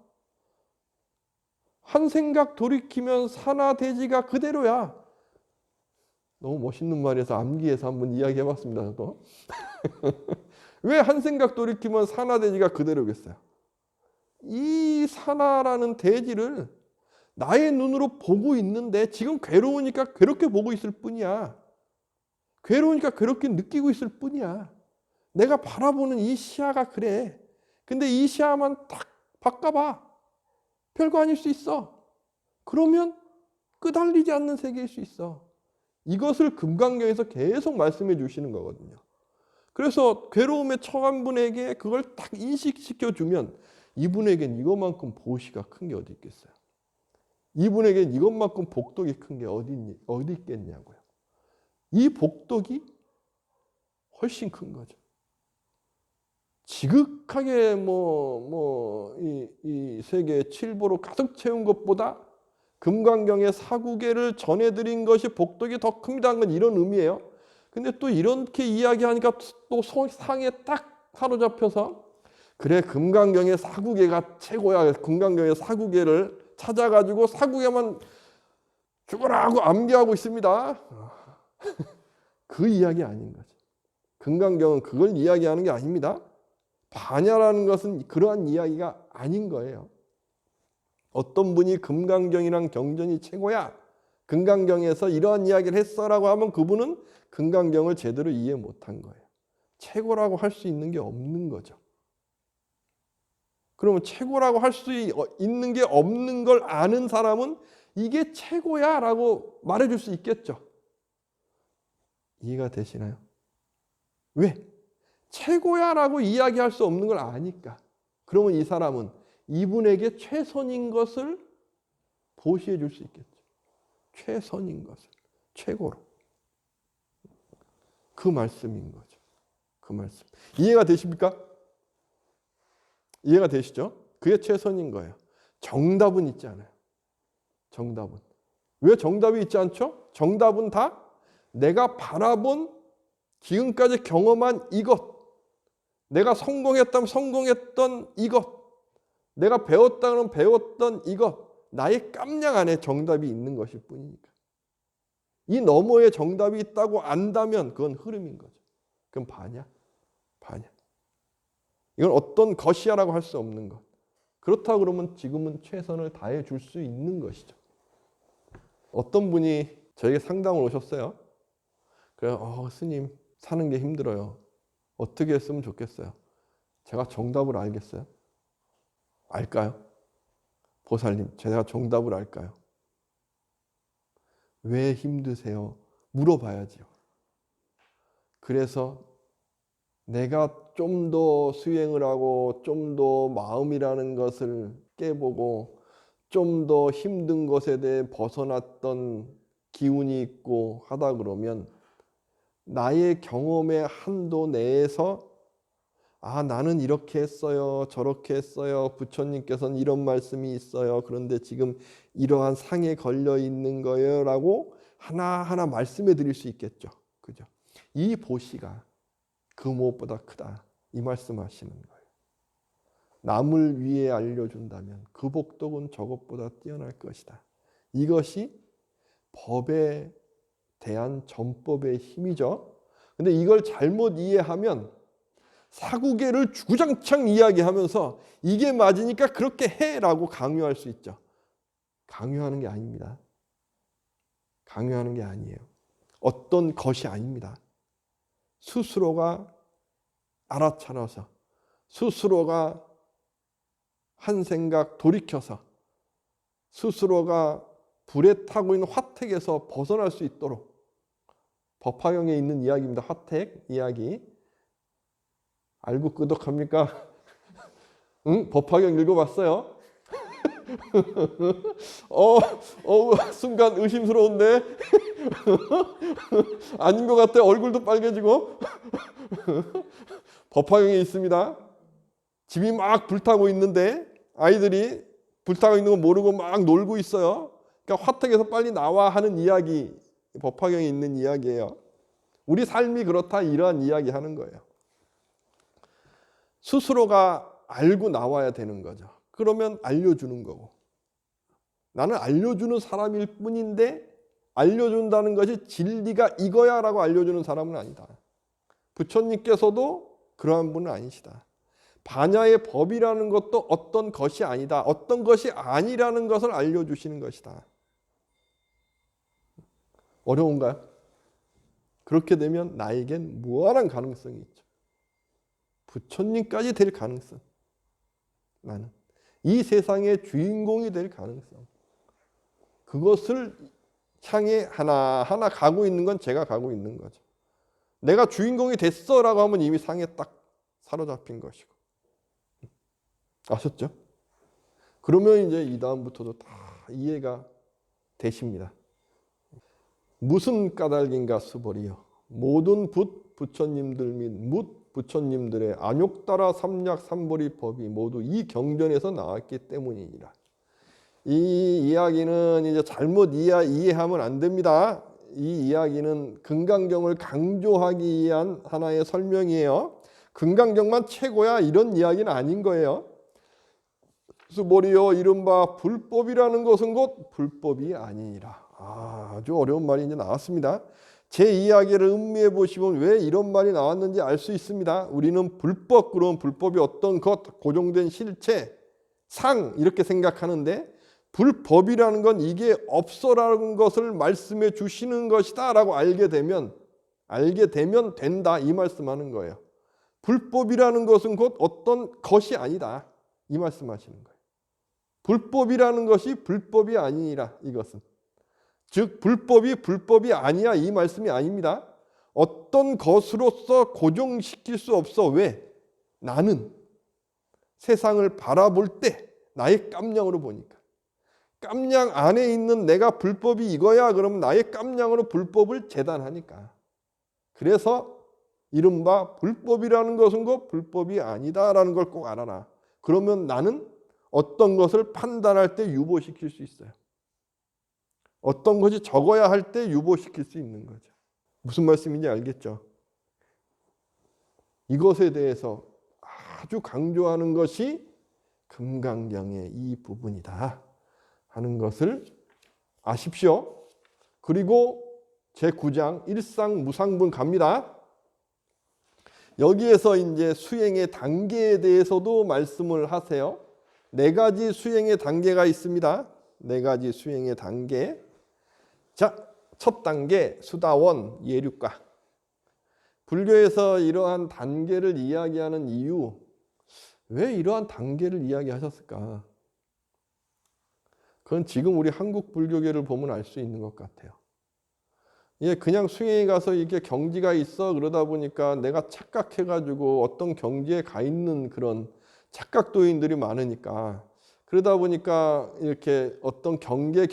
한 생각 돌이키면 산하대지가 그대로야. 너무 멋있는 말이어서 암기해서 한번 이야기해봤습니다. 저도. 왜 한 생각 돌이키면 산하대지가 그대로겠어요? 이 산하라는 대지를 나의 눈으로 보고 있는데 지금 괴로우니까 괴롭게 보고 있을 뿐이야. 괴로우니까 괴롭게 느끼고 있을 뿐이야. 내가 바라보는 이 시야가 그래. 근데 이 시야만 딱 바꿔봐. 별거 아닐 수 있어. 그러면 끄달리지 않는 세계일 수 있어. 이것을 금강경에서 계속 말씀해 주시는 거거든요. 그래서 괴로움에 처한 분에게 그걸 딱 인식시켜 주면 이분에겐 이것만큼 보시가 큰 게 어디 있겠어요. 이분에겐 이것만큼 복덕이 큰 게 어디 있겠냐고요. 이 복덕이 훨씬 큰 거죠. 지극하게 이 세계 칠보로 가득 채운 것보다 금강경의 사구계를 전해드린 것이 복덕이 더 큽니다는 건 이런 의미예요. 근데 또 이렇게 이야기하니까 또 상에 딱 사로잡혀서 그래 금강경의 사구계가 최고야. 금강경의 사구계를 찾아가지고 사구계만 죽어라 하고 암기하고 있습니다. 그 이야기 아닌 거죠. 금강경은 그걸 이야기하는 게 아닙니다. 반야라는 것은 그러한 이야기가 아닌 거예요. 어떤 분이 금강경이랑 경전이 최고야. 금강경에서 이러한 이야기를 했어라고 하면 그분은 금강경을 제대로 이해 못한 거예요. 최고라고 할 수 있는 게 없는 거죠. 그러면 최고라고 할 수 있는 게 없는 걸 아는 사람은 이게 최고야 라고 말해줄 수 있겠죠. 이해가 되시나요? 왜? 최고야 라고 이야기할 수 없는 걸 아니까. 그러면 이 사람은 이분에게 최선인 것을 보시해 줄 수 있겠죠. 최선인 것을 최고로. 그 말씀인 거죠. 그 말씀. 이해가 되십니까? 이해가 되시죠? 그게 최선인 거예요. 정답은 있지 않아요. 정답은. 왜 정답이 있지 않죠? 정답은 다 내가 바라본 지금까지 경험한 이것, 내가 성공했다면 성공했던 이것, 내가 배웠다면 배웠던 이것, 나의 깜냥 안에 정답이 있는 것일 뿐이니까. 이 너머에 정답이 있다고 안다면 그건 흐름인 거죠. 그건 반야. 반야. 이건 어떤 것이야라고 할 수 없는 것. 그렇다 그러면 지금은 최선을 다해 줄 수 있는 것이죠. 어떤 분이 저에게 상담을 오셨어요. 그래서 스님 사는 게 힘들어요. 어떻게 했으면 좋겠어요. 제가 정답을 알겠어요? 알까요? 보살님, 제가 정답을 알까요? 왜 힘드세요? 물어봐야지요. 그래서 내가 좀 더 수행을 하고 좀 더 마음이라는 것을 깨보고 좀 더 힘든 것에 대해 벗어났던 기운이 있고 하다 그러면 나의 경험의 한도 내에서 나는 이렇게 했어요. 저렇게 했어요. 부처님께서는 이런 말씀이 있어요. 그런데 지금 이러한 상에 걸려 있는 거예요. 라고 하나하나 말씀해 드릴 수 있겠죠. 그죠? 이 보시가 그 무엇보다 크다. 이 말씀하시는 거예요. 남을 위해 알려준다면 그 복덕은 저것보다 뛰어날 것이다. 이것이 법에 대한 전법의 힘이죠. 근데 이걸 잘못 이해하면 사구계를 주구장창 이야기하면서 이게 맞으니까 그렇게 해라고 강요할 수 있죠. 강요하는 게 아닙니다. 강요하는 게 아니에요. 어떤 것이 아닙니다. 스스로가 알아차려서 스스로가 한 생각 돌이켜서 스스로가 불에 타고 있는 화택에서 벗어날 수 있도록 법화경에 있는 이야기입니다. 화택 이야기. 알고 끄덕합니까? 응? 법화경 읽어봤어요? 순간 의심스러운데? 아닌 것 같아. 얼굴도 빨개지고. 법화경에 있습니다. 집이 막 불타고 있는데 아이들이 불타고 있는 거 모르고 막 놀고 있어요. 그러니까 화택에서 빨리 나와 하는 이야기, 법화경에 있는 이야기예요. 우리 삶이 그렇다 이러한 이야기 하는 거예요. 스스로가 알고 나와야 되는 거죠. 그러면 알려주는 거고. 나는 알려주는 사람일 뿐인데 알려준다는 것이 진리가 이거야 라고 알려주는 사람은 아니다. 부처님께서도 그러한 분은 아니시다. 반야의 법이라는 것도 어떤 것이 아니다. 어떤 것이 아니라는 것을 알려주시는 것이다. 어려운가요? 그렇게 되면 나에겐 무한한 가능성이 있죠. 부처님까지 될 가능성. 나는 이 세상의 주인공이 될 가능성. 그것을 향해 하나하나 가고 있는 건 제가 가고 있는 거죠. 내가 주인공이 됐어라고 하면 이미 상에 딱 사로잡힌 것이고. 아셨죠? 그러면 이제 이 다음부터도 다 이해가 되십니다. 무슨 까닭인가 수벌이요. 모든 부처님들 및 묻 부처님들의 안욕따라 삼약 삼보리 법이 모두 이 경전에서 나왔기 때문이니라. 이 이야기는 이제 잘못 이해하면 안 됩니다. 이 이야기는 금강경을 강조하기 위한 하나의 설명이에요. 금강경만 최고야 이런 이야기는 아닌 거예요. 수보리요 이른바 불법이라는 것은 곧 불법이 아니니라. 아주 어려운 말이 이제 나왔습니다. 제 이야기를 음미해 보시면 왜 이런 말이 나왔는지 알 수 있습니다. 우리는 불법, 그러면 불법이 어떤 것, 고정된 실체, 상 이렇게 생각하는데 불법이라는 건 이게 없어라는 것을 말씀해 주시는 것이다 라고 알게 되면 된다 이 말씀하는 거예요. 불법이라는 것은 곧 어떤 것이 아니다 이 말씀하시는 거예요. 불법이라는 것이 불법이 아니라 이것은 즉 불법이 아니야 이 말씀이 아닙니다. 어떤 것으로서 고정시킬 수 없어. 왜? 나는 세상을 바라볼 때 나의 깜냥으로 보니까 깜냥 안에 있는 내가 불법이 이거야 그러면 나의 깜냥으로 불법을 재단하니까. 그래서 이른바 불법이라는 것은 곧 불법이 아니다라는 걸 꼭 알아라. 그러면 나는 어떤 것을 판단할 때 유보시킬 수 있어요. 어떤 것이 적어야 할 때 유보시킬 수 있는 거죠. 무슨 말씀인지 알겠죠? 이것에 대해서 아주 강조하는 것이 금강경의 이 부분이다 하는 것을 아십시오. 그리고 제9장 일상무상분 갑니다. 여기에서 이제 수행의 단계에 대해서도 말씀을 하세요. 4가지 수행의 단계가 있습니다. 4가지 수행의 단계. 자, 첫 단계 수다원 예류가. 불교에서 이러한 단계를 이야기하는 이유, 왜 이러한 단계를 이야기하셨을까? 그건 지금 우리 한국 불교계를 보면 알 수 있는 것 같아요. 예, 그냥 수행에 가서 이게 경지가 있어 그러다 보니까 내가 착각해가지고 어떤 경지에 가 있는 그런 착각도인들이 많으니까 그러다 보니까 이렇게 어떤 경계에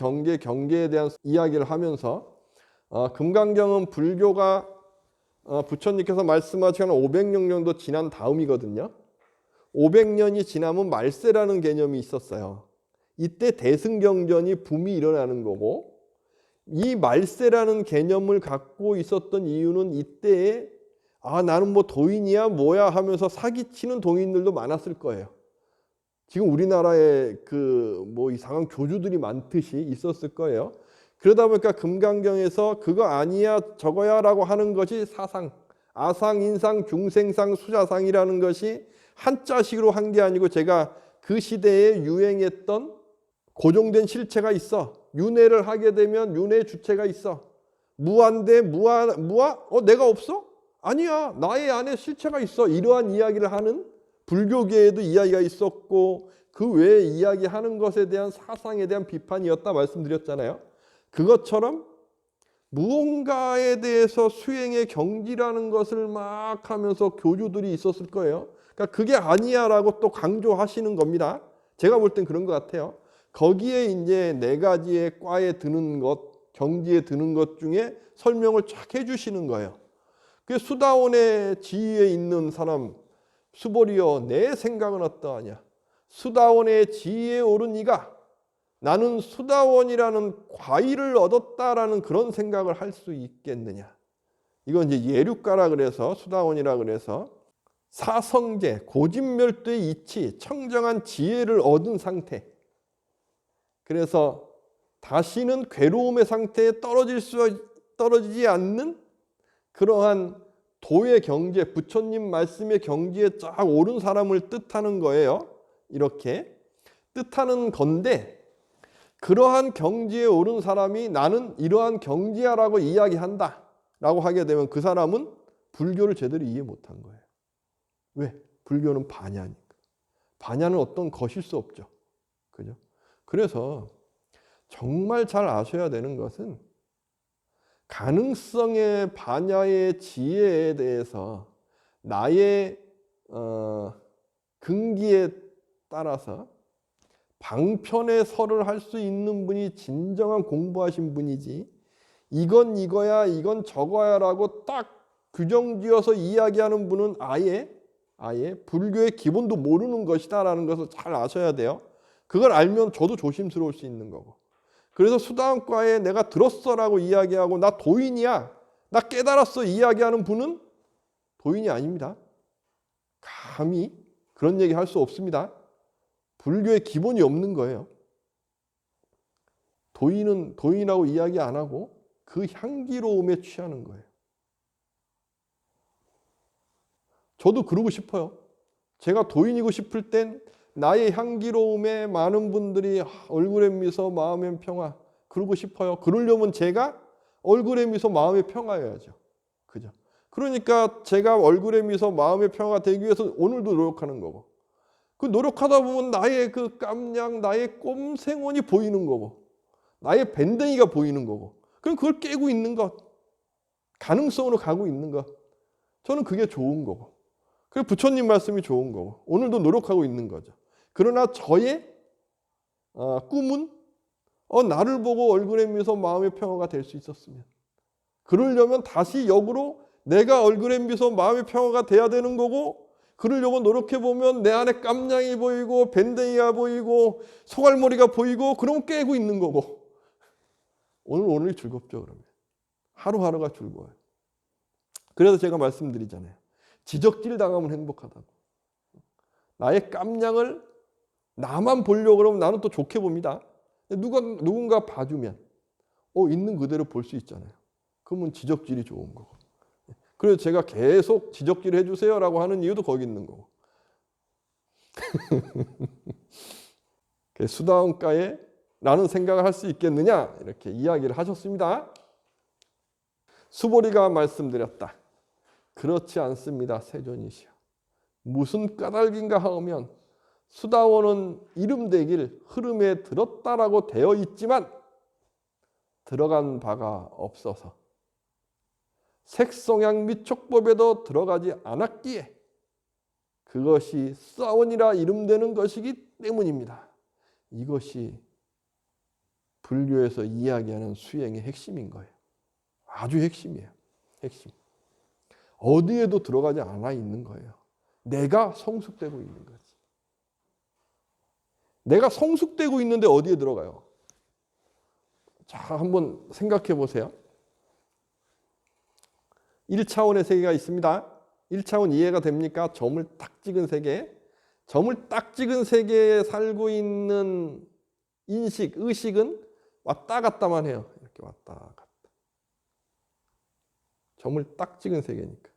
대한 이야기를 하면서 금강경은 불교가 부처님께서 말씀하신 500년 정도 지난 다음이거든요. 500년이 지나면 말세라는 개념이 있었어요. 이때 대승경전이 붐이 일어나는 거고 이 말세라는 개념을 갖고 있었던 이유는 이때에 나는 뭐 도인이야 뭐야 하면서 사기치는 도인들도 많았을 거예요. 지금 우리나라에 뭐 이상한 교주들이 많듯이 있었을 거예요. 그러다 보니까 금강경에서 그거 아니야 저거야 라고 하는 것이 사상, 아상, 인상, 중생상, 수자상이라는 것이 한자식으로 한 게 아니고 제가 그 시대에 유행했던 고정된 실체가 있어. 윤회를 하게 되면 윤회 주체가 있어. 무한대 무아 내가 없어? 아니야 나의 안에 실체가 있어. 이러한 이야기를 하는 불교계에도 이야기가 있었고 그 외에 이야기하는 것에 대한 사상에 대한 비판이었다 말씀드렸잖아요. 그것처럼 무언가에 대해서 수행의 경지라는 것을 막 하면서 교주들이 있었을 거예요. 그러니까 그게 아니야 라고 또 강조하시는 겁니다. 제가 볼 땐 그런 것 같아요. 거기에 이제 4가지의 과에 드는 것, 경지에 드는 것 중에 설명을 쫙 해주시는 거예요. 그 수다원의 지위에 있는 사람, 수보리여 내 생각은 어떠하냐? 수다원의 지위에 오른 이가 나는 수다원이라는 과일을 얻었다라는 그런 생각을 할 수 있겠느냐? 이건 이제 예류가라 그래서 수다원이라 그래서 사성제, 고진멸도의 이치, 청정한 지혜를 얻은 상태. 그래서 다시는 괴로움의 상태에 떨어지지 않는 그러한 도의 경지에, 부처님 말씀의 경지에 쫙 오른 사람을 뜻하는 거예요. 이렇게 뜻하는 건데, 그러한 경지에 오른 사람이 나는 이러한 경지야라고 이야기한다 라고 하게 되면 그 사람은 불교를 제대로 이해 못한 거예요. 왜? 불교는 반야니까. 반야는 어떤 것일 수 없죠. 그죠? 그래서 정말 잘 아셔야 되는 것은 가능성의 반야의 지혜에 대해서 나의 근기에 따라서 방편의 설을 할 수 있는 분이 진정한 공부하신 분이지, 이건 이거야 이건 저거야 라고 딱 규정지어서 이야기하는 분은 아예 불교의 기본도 모르는 것이다 라는 것을 잘 아셔야 돼요. 그걸 알면 저도 조심스러울 수 있는 거고. 그래서 수다원과에 내가 들었어 라고 이야기하고 나 도인이야, 나 깨달았어 이야기하는 분은 도인이 아닙니다. 감히 그런 얘기 할 수 없습니다. 불교의 기본이 없는 거예요. 도인은 도인이라고 이야기 안 하고 그 향기로움에 취하는 거예요. 저도 그러고 싶어요. 제가 도인이고 싶을 땐 나의 향기로움에 많은 분들이 얼굴에 미소 마음에 평화, 그러고 싶어요. 그러려면 제가 얼굴에 미소 마음에 평화여야죠. 그죠? 그러니까 제가 얼굴에 미소 마음에 평화가 되기 위해서 오늘도 노력하는 거고, 그 노력하다 보면 나의 그 깜냥, 나의 꼼생원이 보이는 거고, 나의 밴댕이가 보이는 거고, 그럼 그걸 깨고 있는 것, 가능성으로 가고 있는 것, 저는 그게 좋은 거고, 그리고 부처님 말씀이 좋은 거고, 오늘도 노력하고 있는 거죠. 그러나 저의 꿈은 나를 보고 얼굴에 미소 마음의 평화가 될 수 있었으면, 그러려면 다시 역으로 내가 얼굴에 미소 마음의 평화가 돼야 되는 거고, 그러려고 노력해보면 내 안에 깜냥이 보이고 밴댕이가 보이고 소갈머리가 보이고, 그러면 깨고 있는 거고. 오늘이 즐겁죠. 그러면 하루하루가 즐거워요. 그래서 제가 말씀드리잖아요. 지적질 당하면 행복하다고. 나의 깜냥을 나만 보려고 그러면 나는 또 좋게 봅니다. 누군가 봐주면 있는 그대로 볼 수 있잖아요. 그러면 지적질이 좋은 거고. 그래서 제가 계속 지적질 해주세요 라고 하는 이유도 거기 있는 거고. 수다원가에 라는 생각을 할 수 있겠느냐 이렇게 이야기를 하셨습니다. 수보리가 말씀드렸다. 그렇지 않습니다. 세존이시여. 무슨 까닭인가 하면 수다원은 이름되길 흐름에 들었다라고 되어 있지만 들어간 바가 없어서 색성향 및 촉법에도 들어가지 않았기에 그것이 수다원이라 이름되는 것이기 때문입니다. 이것이 불교에서 이야기하는 수행의 핵심인 거예요. 아주 핵심이에요. 핵심. 어디에도 들어가지 않아 있는 거예요. 내가 성숙되고 있는 거지. 내가 성숙되고 있는데 어디에 들어가요? 자, 한번 생각해 보세요. 1차원의 세계가 있습니다. 1차원 이해가 됩니까? 점을 딱 찍은 세계. 점을 딱 찍은 세계에 살고 있는 인식, 의식은 왔다 갔다만 해요. 이렇게 왔다 갔다. 점을 딱 찍은 세계니까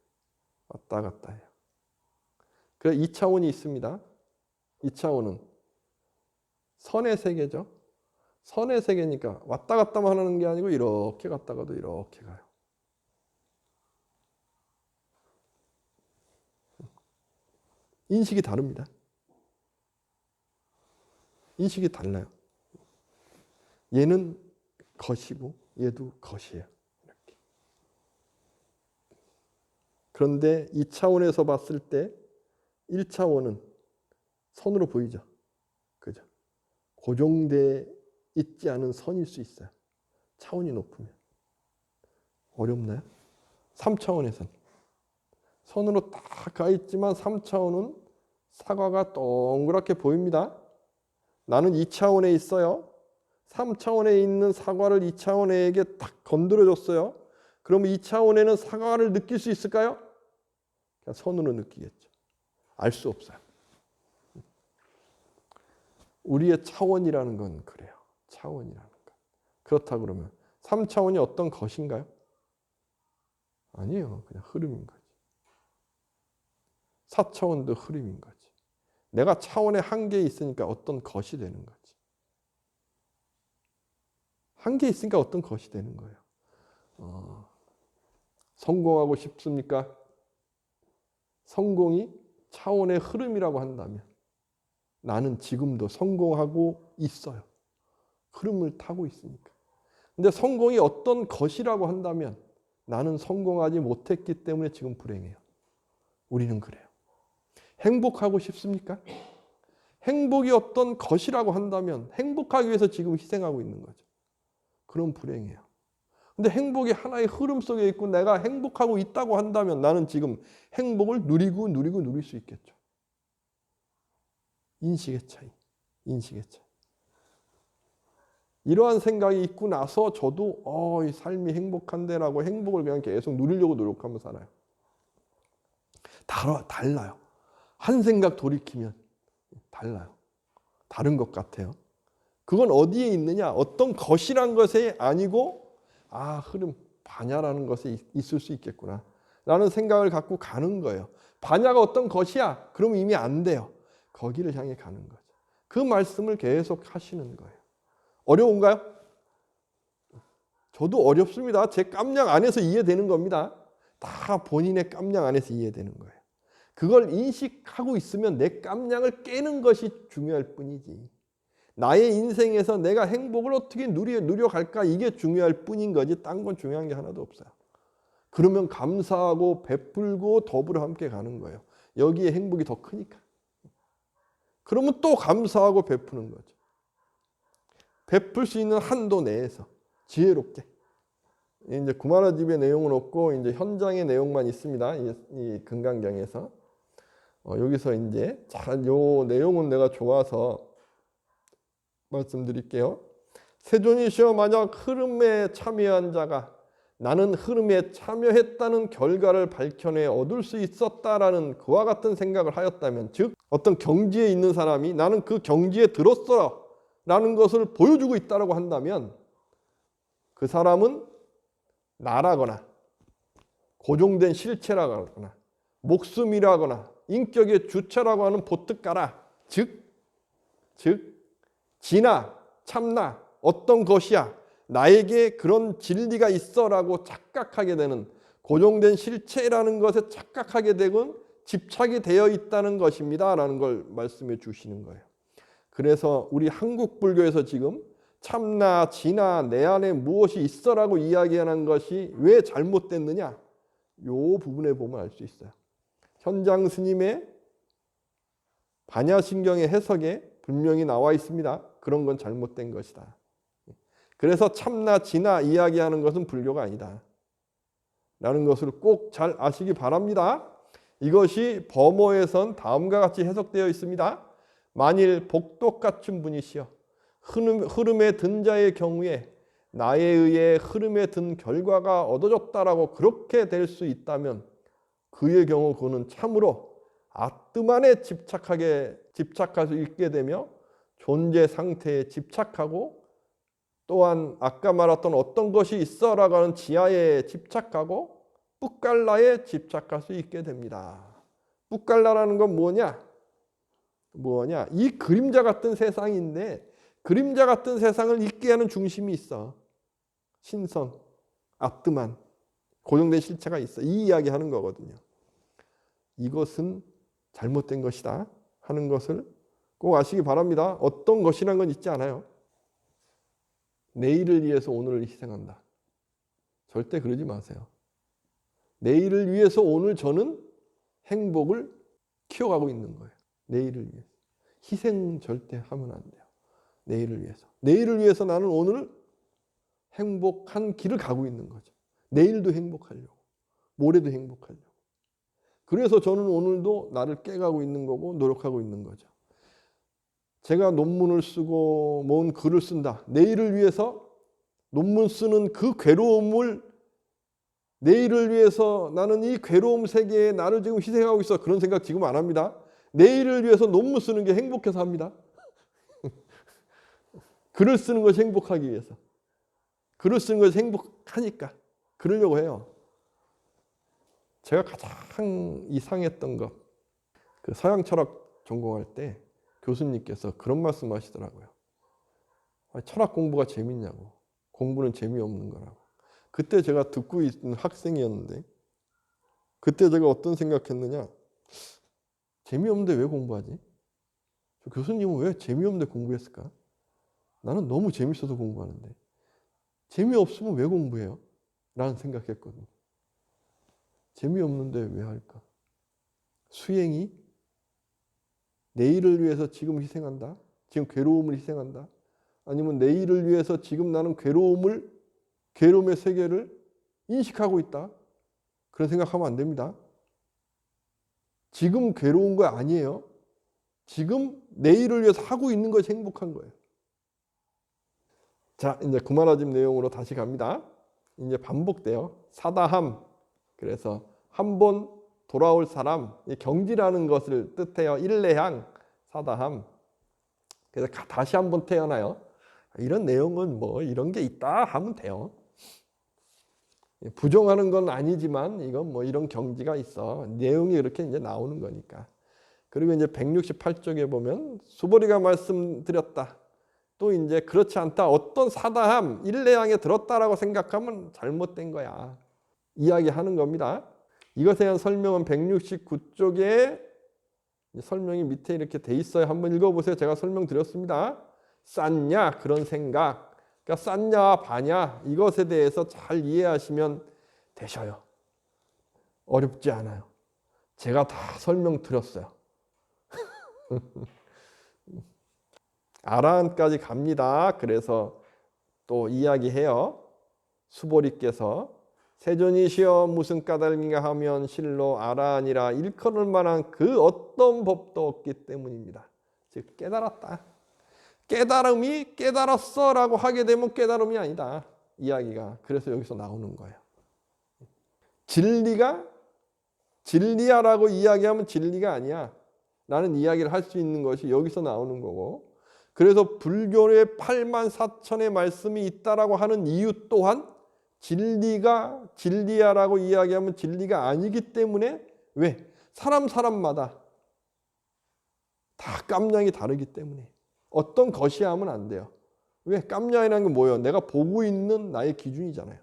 왔다 갔다 해요. 그래서 2차원이 있습니다. 2차원은 선의 세계죠. 선의 세계니까 왔다 갔다만 하는 게 아니고 이렇게 갔다가도 이렇게 가요. 인식이 다릅니다. 인식이 달라요. 얘는 것이고 얘도 것이에요. 이렇게. 그런데 2차원에서 봤을 때 1차원은 선으로 보이죠. 그죠? 고정돼 있지 않은 선일 수 있어요. 차원이 높으면. 어렵나요? 3차원에서는 선으로 딱 가 있지만 3차원은 사과가 동그랗게 보입니다. 나는 2차원에 있어요. 3차원에 있는 사과를 2차원에게 딱 건드려줬어요. 그러면 2차원에는 사과를 느낄 수 있을까요? 그냥 선으로 느끼겠죠. 알 수 없어요. 우리의 차원이라는 건 그래요. 차원이라는 것. 그렇다 그러면 3차원이 어떤 것인가요? 아니에요. 그냥 흐름인 거지. 4차원도 흐름인 거지. 내가 차원의 한계에 있으니까 어떤 것이 되는 거지. 한계에 있으니까 어떤 것이 되는 거예요. 성공하고 싶습니까? 성공이 차원의 흐름이라고 한다면 나는 지금도 성공하고 있어요. 흐름을 타고 있으니까. 근데 성공이 어떤 것이라고 한다면 나는 성공하지 못했기 때문에 지금 불행해요. 우리는 그래요. 행복하고 싶습니까? 행복이 어떤 것이라고 한다면 행복하기 위해서 지금 희생하고 있는 거죠. 그럼 불행해요. 근데 행복이 하나의 흐름 속에 있고 내가 행복하고 있다고 한다면 나는 지금 행복을 누릴 수 있겠죠. 인식의 차이. 이러한 생각이 있고 나서 저도 이 삶이 행복한데라고 행복을 그냥 계속 누리려고 노력하며 살아요. 달라요. 한 생각 돌이키면 달라요. 다른 것 같아요. 그건 어디에 있느냐? 어떤 것이란 것이 아니고 흐름, 반야라는 것이 있을 수 있겠구나 라는 생각을 갖고 가는 거예요. 반야가 어떤 것이야? 그러면 이미 안 돼요. 거기를 향해 가는 거죠. 그 말씀을 계속 하시는 거예요. 어려운가요? 저도 어렵습니다. 제 깜냥 안에서 이해되는 겁니다. 다 본인의 깜냥 안에서 이해되는 거예요. 그걸 인식하고 있으면 내 깜냥을 깨는 것이 중요할 뿐이지. 나의 인생에서 내가 행복을 어떻게 누려갈까 이게 중요할 뿐인 거지 딴 건 중요한 게 하나도 없어요. 그러면 감사하고 베풀고 더불어 함께 가는 거예요. 여기에 행복이 더 크니까. 그러면 또 감사하고 베푸는 거죠. 베풀 수 있는 한도 내에서 지혜롭게. 이제 구마라집의 내용은 없고 이제 현장의 내용만 있습니다. 이 금강경에서 여기서 이제 요 내용은 내가 좋아서 말씀드릴게요. 세존이시여 만약 흐름에 참여한 자가 나는 흐름에 참여했다는 결과를 밝혀내 얻을 수 있었다라는 그와 같은 생각을 하였다면 즉 어떤 경지에 있는 사람이 나는 그 경지에 들었어 라는 것을 보여주고 있다고 한다면 그 사람은 나라거나 고정된 실체라거나 목숨이라거나 인격의 주체라고 하는 보트가라 즉 진아 참나 어떤 것이야 나에게 그런 진리가 있어라고 착각하게 되는 고정된 실체라는 것에 착각하게 되곤 집착이 되어 있다는 것입니다 라는 걸 말씀해 주시는 거예요. 그래서 우리 한국 불교에서 지금 참나 진아 내 안에 무엇이 있어라고 이야기하는 것이 왜 잘못됐느냐 이 부분에 보면 알 수 있어요. 현장 스님의 반야신경의 해석에 분명히 나와 있습니다. 그런 건 잘못된 것이다. 그래서 참나 진아 이야기하는 것은 불교가 아니다 라는 것을 꼭 잘 아시기 바랍니다. 이것이 범어에선 다음과 같이 해석되어 있습니다. 만일 복독같은 분이시여 흐름에 든 자의 경우에 나에 의해 흐름에 든 결과가 얻어졌다라고 그렇게 될 수 있다면 그의 경우 그는 참으로 아뜨만에 집착할 수 있게 되며 존재 상태에 집착하고 또한 아까 말했던 어떤 것이 있어라고 하는 지하에 집착하고 뿌깔라에 집착할 수 있게 됩니다. 뿌깔라라는 건 뭐냐? 이 그림자 같은 세상인데 그림자 같은 세상을 있게 하는 중심이 있어. 신선, 아뜨만, 고정된 실체가 있어. 이 이야기 하는 거거든요. 이것은 잘못된 것이다 하는 것을 꼭 아시기 바랍니다. 어떤 것이란 건 있지 않아요. 내일을 위해서 오늘을 희생한다. 절대 그러지 마세요. 내일을 위해서 오늘 저는 행복을 키워가고 있는 거예요. 내일을 위해서. 희생 절대 하면 안 돼요. 내일을 위해서. 내일을 위해서 나는 오늘 행복한 길을 가고 있는 거죠. 내일도 행복하려고. 모레도 행복하려고. 그래서 저는 오늘도 나를 깨가고 있는 거고 노력하고 있는 거죠. 제가 논문을 쓰고 뭔 글을 쓴다. 내일을 위해서 논문 쓰는 그 괴로움을 내일을 위해서 나는 이 괴로움 세계에 나를 지금 희생하고 있어. 그런 생각 지금 안 합니다. 내일을 위해서 논문 쓰는 게 행복해서 합니다. 글을 쓰는 것이 행복하기 위해서. 글을 쓰는 것이 행복하니까. 그러려고 해요. 제가 가장 이상했던 것. 그 서양 철학 전공할 때 교수님께서 그런 말씀 하시더라고요. 철학 공부가 재밌냐고. 공부는 재미없는 거라고. 그때 제가 듣고 있는 학생이었는데 그때 제가 어떤 생각했느냐. 재미없는데 왜 공부하지? 교수님은 왜 재미없는데 공부했을까? 나는 너무 재밌어서 공부하는데 재미없으면 왜 공부해요? 라는 생각했거든요. 재미없는데 왜 할까? 수행이 내일을 위해서 지금 희생한다? 지금 괴로움을 희생한다? 아니면 내일을 위해서 지금 나는 괴로움의 세계를 인식하고 있다? 그런 생각하면 안 됩니다. 지금 괴로운 거 아니에요. 지금 내일을 위해서 하고 있는 것이 행복한 거예요. 자, 이제 구마라집 내용으로 다시 갑니다. 이제 반복돼요. 사다함. 그래서 한 번 돌아올 사람, 경지라는 것을 뜻해요. 일례향, 사다함. 그래서 다시 한 번 태어나요. 이런 내용은 뭐 이런 게 있다 하면 돼요. 부정하는 건 아니지만 이건 뭐 이런 경지가 있어. 내용이 이렇게 이제 나오는 거니까. 그리고 이제 168쪽에 보면 수보리가 말씀드렸다. 또 이제 그렇지 않다. 어떤 사다함, 일례향에 들었다라고 생각하면 잘못된 거야. 이야기하는 겁니다. 이것에 대한 설명은 169쪽에 설명이 밑에 이렇게 돼 있어요. 한번 읽어보세요. 제가 설명드렸습니다. 쌌냐 그런 생각. 그러니까 쌌냐 바냐 이것에 대해서 잘 이해하시면 되셔요. 어렵지 않아요. 제가 다 설명드렸어요. 아라한까지 갑니다. 그래서 또 이야기해요. 수보리께서 세존이시여 무슨 까닭인가 하면 실로 아라한이라 일컬을 만한 그 어떤 법도 없기 때문입니다. 즉 깨달았다. 깨달음이 깨달았어 라고 하게 되면 깨달음이 아니다. 이야기가. 그래서 여기서 나오는 거예요. 진리가 진리야라고 이야기하면 진리가 아니야 라는 이야기를 할 수 있는 것이 여기서 나오는 거고, 그래서 불교의 8만 4천의 말씀이 있다라고 하는 이유 또한 진리가 진리야라고 이야기하면 진리가 아니기 때문에, 왜? 사람마다 다 깜냥이 다르기 때문에 어떤 것이 하면 안 돼요. 왜? 깜냥이라는 게 뭐예요? 내가 보고 있는 나의 기준이잖아요.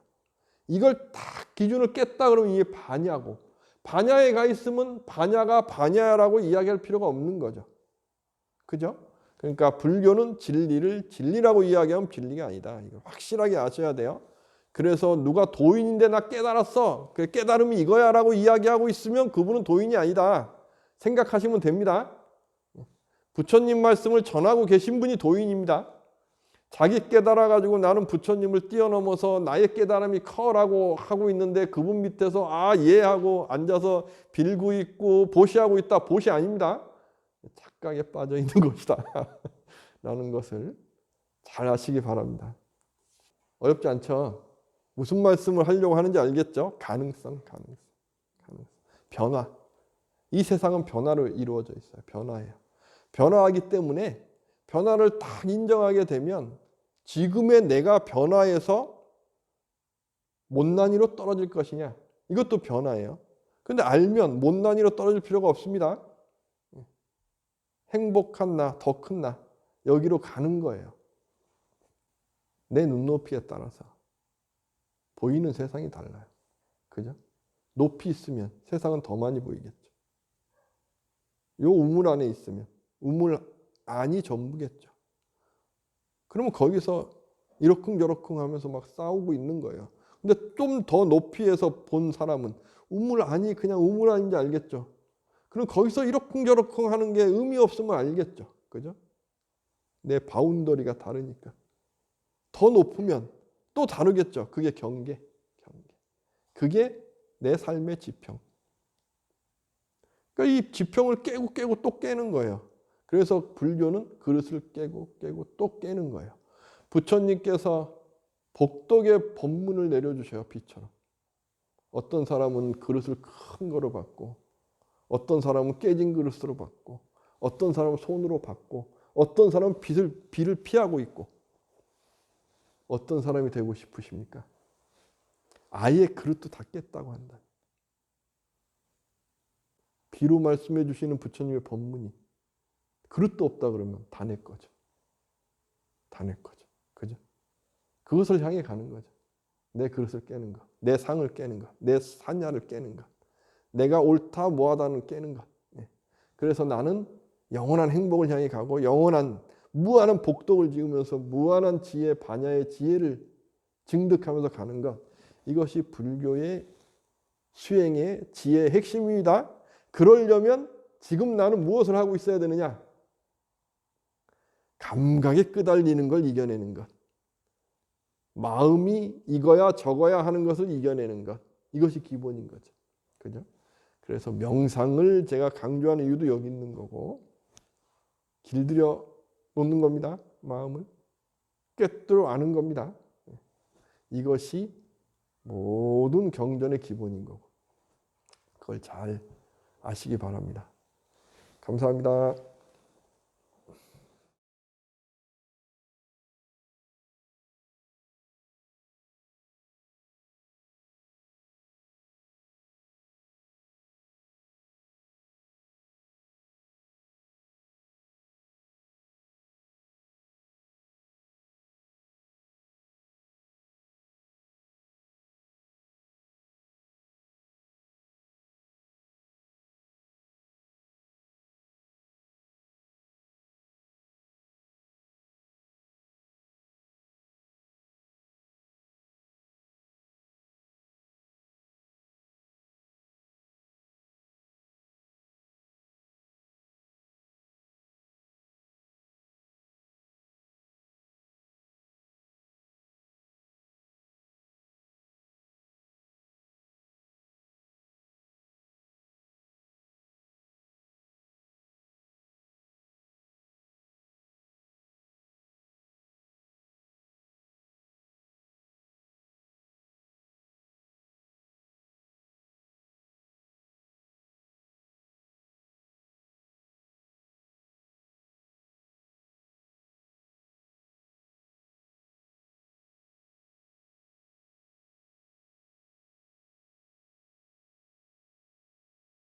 이걸 다 기준을 깼다 그러면 이게 반야고, 반야에 가 있으면 반야가 반야라고 이야기할 필요가 없는 거죠. 그죠? 그러니까 불교는 진리를 진리라고 이야기하면 진리가 아니다. 이걸 확실하게 아셔야 돼요. 그래서 누가 도인인데 나 깨달았어. 그 깨달음이 이거야 라고 이야기하고 있으면 그분은 도인이 아니다. 생각하시면 됩니다. 부처님 말씀을 전하고 계신 분이 도인입니다. 자기 깨달아가지고 나는 부처님을 뛰어넘어서 나의 깨달음이 커라고 하고 있는데 그분 밑에서 예 하고 앉아서 빌고 있고 보시하고 있다. 보시 아닙니다. 착각에 빠져 있는 것이다 라는 것을 잘 아시기 바랍니다. 어렵지 않죠? 무슨 말씀을 하려고 하는지 알겠죠? 가능성. 변화. 이 세상은 변화로 이루어져 있어요. 변화예요. 변화하기 때문에 변화를 딱 인정하게 되면 지금의 내가 변화해서 못난이로 떨어질 것이냐, 이것도 변화예요. 근데 알면 못난이로 떨어질 필요가 없습니다. 행복한 나, 더 큰 나, 여기로 가는 거예요. 내 눈높이에 따라서 보이는 세상이 달라요. 그죠? 높이 있으면 세상은 더 많이 보이겠죠. 요 우물 안에 있으면 우물 안이 전부겠죠. 그러면 거기서 이러쿵저러쿵 하면서 막 싸우고 있는 거예요. 근데 좀 더 높이에서 본 사람은 우물 안이 그냥 우물 안인지 알겠죠. 그럼 거기서 이러쿵저러쿵 하는 게 의미 없으면 알겠죠. 그죠? 내 바운더리가 다르니까. 더 높으면 또 다르겠죠. 그게 경계. 그게 내 삶의 지평. 그러니까 이 지평을 깨고 또 깨는 거예요. 그래서 불교는 그릇을 깨고 또 깨는 거예요. 부처님께서 복덕의 법문을 내려주셔요. 비처럼. 어떤 사람은 그릇을 큰 거로 받고, 어떤 사람은 깨진 그릇으로 받고, 어떤 사람은 손으로 받고, 어떤 사람은 비를 피하고 있고. 어떤 사람이 되고 싶으십니까? 아예 그릇도 다 깼다고 한다. 뒤로 말씀해 주시는 부처님의 법문이 그릇도 없다 그러면 다 내 거죠. 다 내 거죠. 그죠? 그것을 향해 가는 거죠. 내 그릇을 깨는 것, 내 상을 깨는 것, 내 사냐를 깨는 것, 내가 옳다 뭐하다는 깨는 것. 그래서 나는 영원한 행복을 향해 가고 영원한 무한한 복덕을 지으면서 무한한 지혜, 반야의 지혜를 증득하면서 가는 것. 이것이 불교의 수행의 지혜의 핵심입니다. 그러려면 지금 나는 무엇을 하고 있어야 되느냐? 감각에 끄달리는 걸 이겨내는 것. 마음이 이거야 저거야 하는 것을 이겨내는 것. 이것이 기본인 거죠. 그죠? 그래서 명상을 제가 강조하는 이유도 여기 있는 거고, 길들여 놓는 겁니다. 마음을 꿰뚫어 아는 겁니다. 이것이 모든 경전의 기본인 거고, 그걸 잘 아시기 바랍니다. 감사합니다.